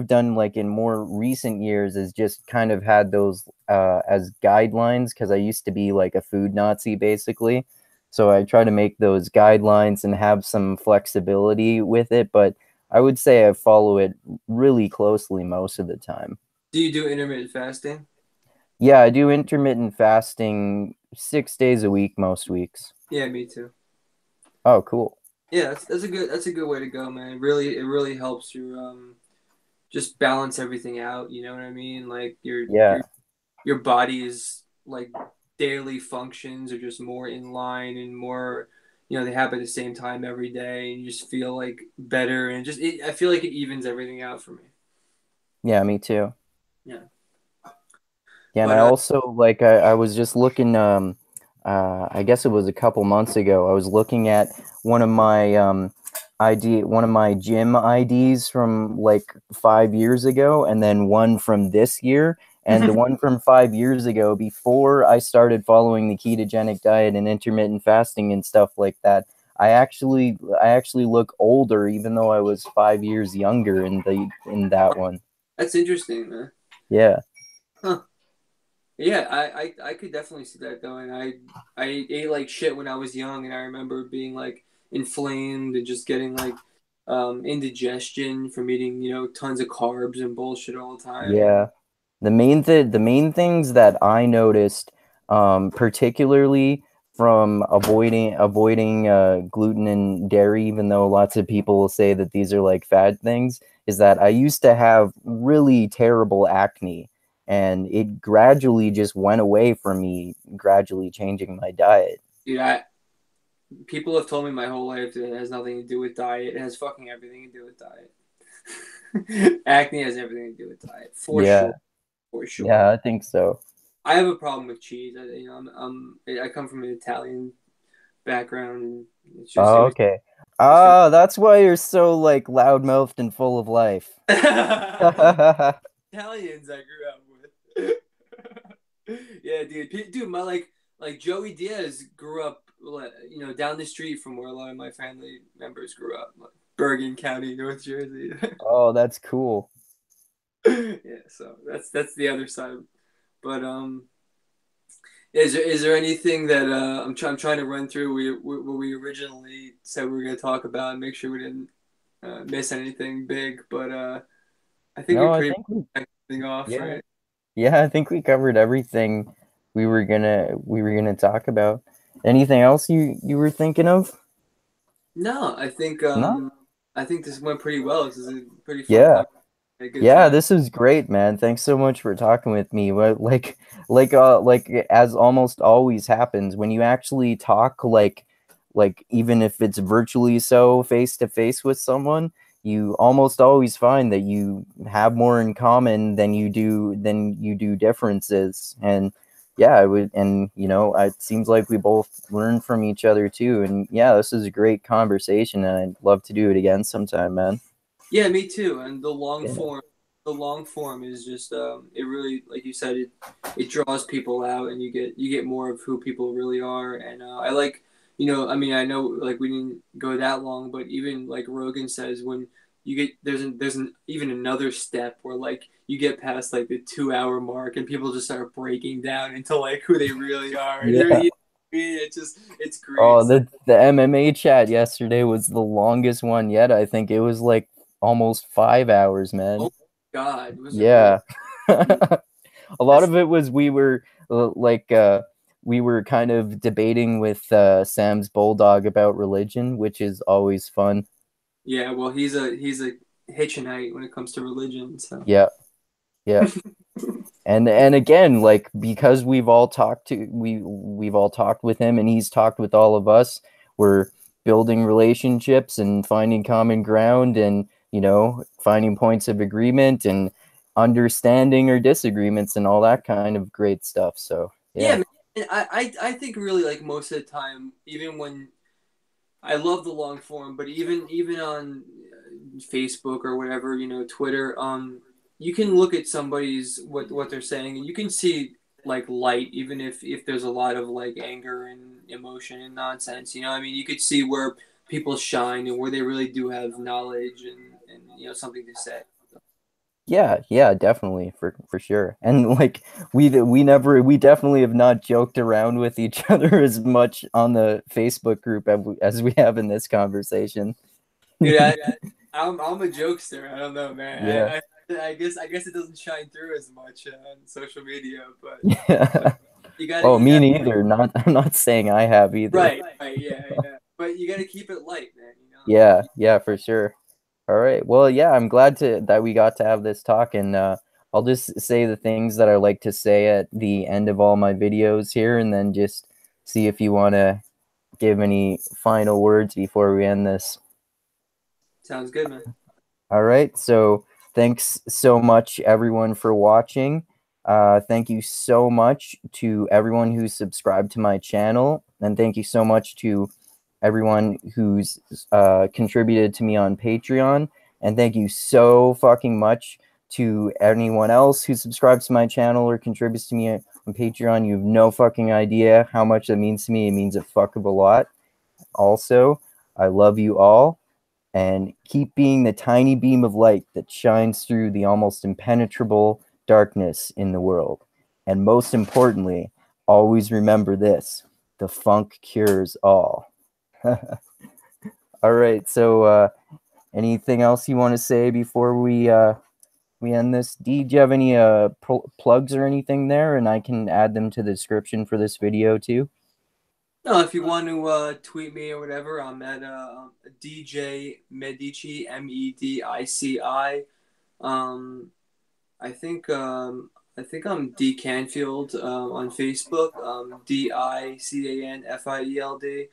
done like in more recent years is just kind of had those as guidelines because I used to be like a food Nazi basically. So I try to make those guidelines and have some flexibility with it, but I would say I follow it really closely most of the time. Do you do intermittent fasting? Yeah, I do intermittent fasting 6 days a week most weeks. Yeah, me too. Oh, cool. Yeah, that's a good way to go, man. It really helps you just balance everything out. You know what I mean? Like your Yeah. your your body's like daily functions are just more in line and more. They happen at the same time every day, and you just feel like better, and I feel like it evens everything out for me. Yeah, me too. Yeah, Yeah, and but I also like I was just looking I guess it was a couple months ago. I was looking at one of my one of my gym IDs from like 5 years ago and then one from this year. And the one from 5 years ago, before I started following the ketogenic diet and intermittent fasting and stuff like that, I actually look older even though I was 5 years younger in that one. that's interesting, man. Yeah. Huh. Yeah, I could definitely see that going. I ate like shit when I was young, and I remember being like inflamed and just getting like indigestion from eating tons of carbs and bullshit all the time. And Yeah. The main things that I noticed, particularly from avoiding gluten and dairy, even though lots of people will say that these are like fad things, is that I used to have really terrible acne, and it gradually just went away from me, gradually changing my diet. dude, people have told me my whole life that it has nothing to do with diet. It has fucking everything to do with diet. Acne has everything to do with diet, for Yeah, sure, for sure. yeah, I think so. I have a problem with cheese. I come from an Italian background, and it's just it Oh, was okay. it's from That's why you're so like loudmouthed and full of life. Italians I grew up with. Yeah, dude, my like Joey Diaz grew up, down the street from where a lot of my family members grew up, like Bergen County, North Jersey. Oh, that's cool. Yeah, so that's the other side. But is there anything that I'm trying to run through what we originally said we were going to talk about and make sure we didn't miss anything big, but I think we No, I pretty think we, much checked everything off, yeah, right? yeah, I think we covered everything we were gonna talk about. Anything else you were thinking of? No, I think No? I think this went pretty well. This is a pretty fun Yeah, conversation. A good Yeah, time. this is great, man. Thanks so much for talking with me. Like as almost always happens when you actually talk, like even if it's virtually so face to face with someone, you almost always find that you have more in common than you do differences. And yeah, I would, and it seems like we both learn from each other too. And yeah, this is a great conversation, and I'd love to do it again sometime, man. Yeah, me too. And Yeah. the long form is just it really, like you said, it draws people out, and you get more of who people really are. And I like, I mean, I know like we didn't go that long, but even like Rogan says, when you get even another step where like you get past like the 2 hour mark, and people just start breaking down into like who they really are, and Yeah. it's great. Oh, the MMA chat yesterday was the longest one yet. I think it was like almost 5 hours, Oh man. my God, was it really? Yeah. A lot That's of it was we were kind of debating with Sam's bulldog about religion, which is always fun. Yeah, well, he's a Hitchhenite when it comes to religion. So Yeah. Yeah. And again, like because we've all talked with him and he's talked with all of us, we're building relationships and finding common ground, and finding points of agreement and understanding our disagreements and all that kind of great stuff. So yeah, yeah. man, I think really like most of the time, even when I love the long form, but even on Facebook or whatever, Twitter, you can look at somebody's what they're saying, and you can see like light, even if there's a lot of like anger and emotion and nonsense. I mean, you could see where people shine and where they really do have knowledge and something to say. Yeah, yeah, definitely, for sure. And like we definitely have not joked around with each other as much on the Facebook group as we have in this conversation. Dude, I'm a jokester. I don't know, man. Yeah. I guess it doesn't shine through as much on social media, but Yeah. Oh, you me got neither. Not I'm not saying I have either. right, yeah, yeah. But you got to keep it light, man. Yeah, yeah, for sure. All right. Well, yeah, I'm glad to that we got to have this talk, and I'll just say the things that I like to say at the end of all my videos here, and then just see if you want to give any final words before we end this. Sounds good, man. All right. So thanks so much, everyone, for watching. Thank you so much to everyone who's subscribed to my channel. And thank you so much to everyone who's contributed to me on Patreon. And thank you so fucking much to anyone else who subscribes to my channel or contributes to me on Patreon. You have no fucking idea how much that means to me. It means a fuck of a lot. Also, I love you all, and keep being the tiny beam of light that shines through the almost impenetrable darkness in the world. And most importantly, always remember this: the funk cures all. All right, so anything else you want to say before we end this? D, do you have any plugs or anything there? And I can add them to the description for this video too. No, if you want to tweet me or whatever, I'm at DJ Medici Medici. Um, I think I'm D Canfield on Facebook. DICANFIELD.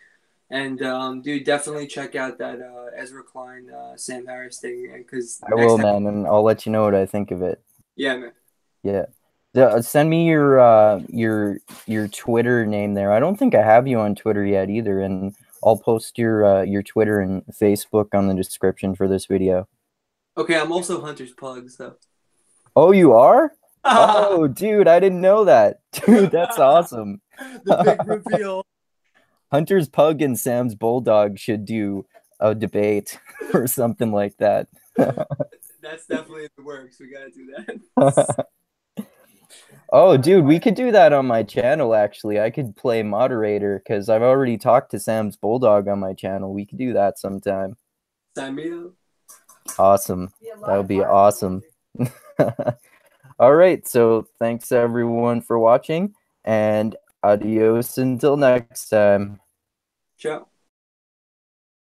And dude, definitely check out that Ezra Klein Sam Harris thing because I next will, time, man, and I'll let you know what I think of it. yeah, man. Yeah. Send me your Twitter name there. I don't think I have you on Twitter yet either, and I'll post your Twitter and Facebook on the description for this video. Okay, I'm also Hunter's Pug, so. Oh, you are? The Oh, dude, I didn't know that. Dude, that's awesome. big reveal. Hunter's Pug and Sam's Bulldog should do a debate or something like that. That's definitely in the works. We gotta do that. Oh, dude, we could do that on my channel, actually. I could play moderator because I've already talked to Sam's Bulldog on my channel. We could do that sometime. Sign me up. Awesome. That would be awesome. All right. So thanks everyone for watching, and adios until next time. Ciao.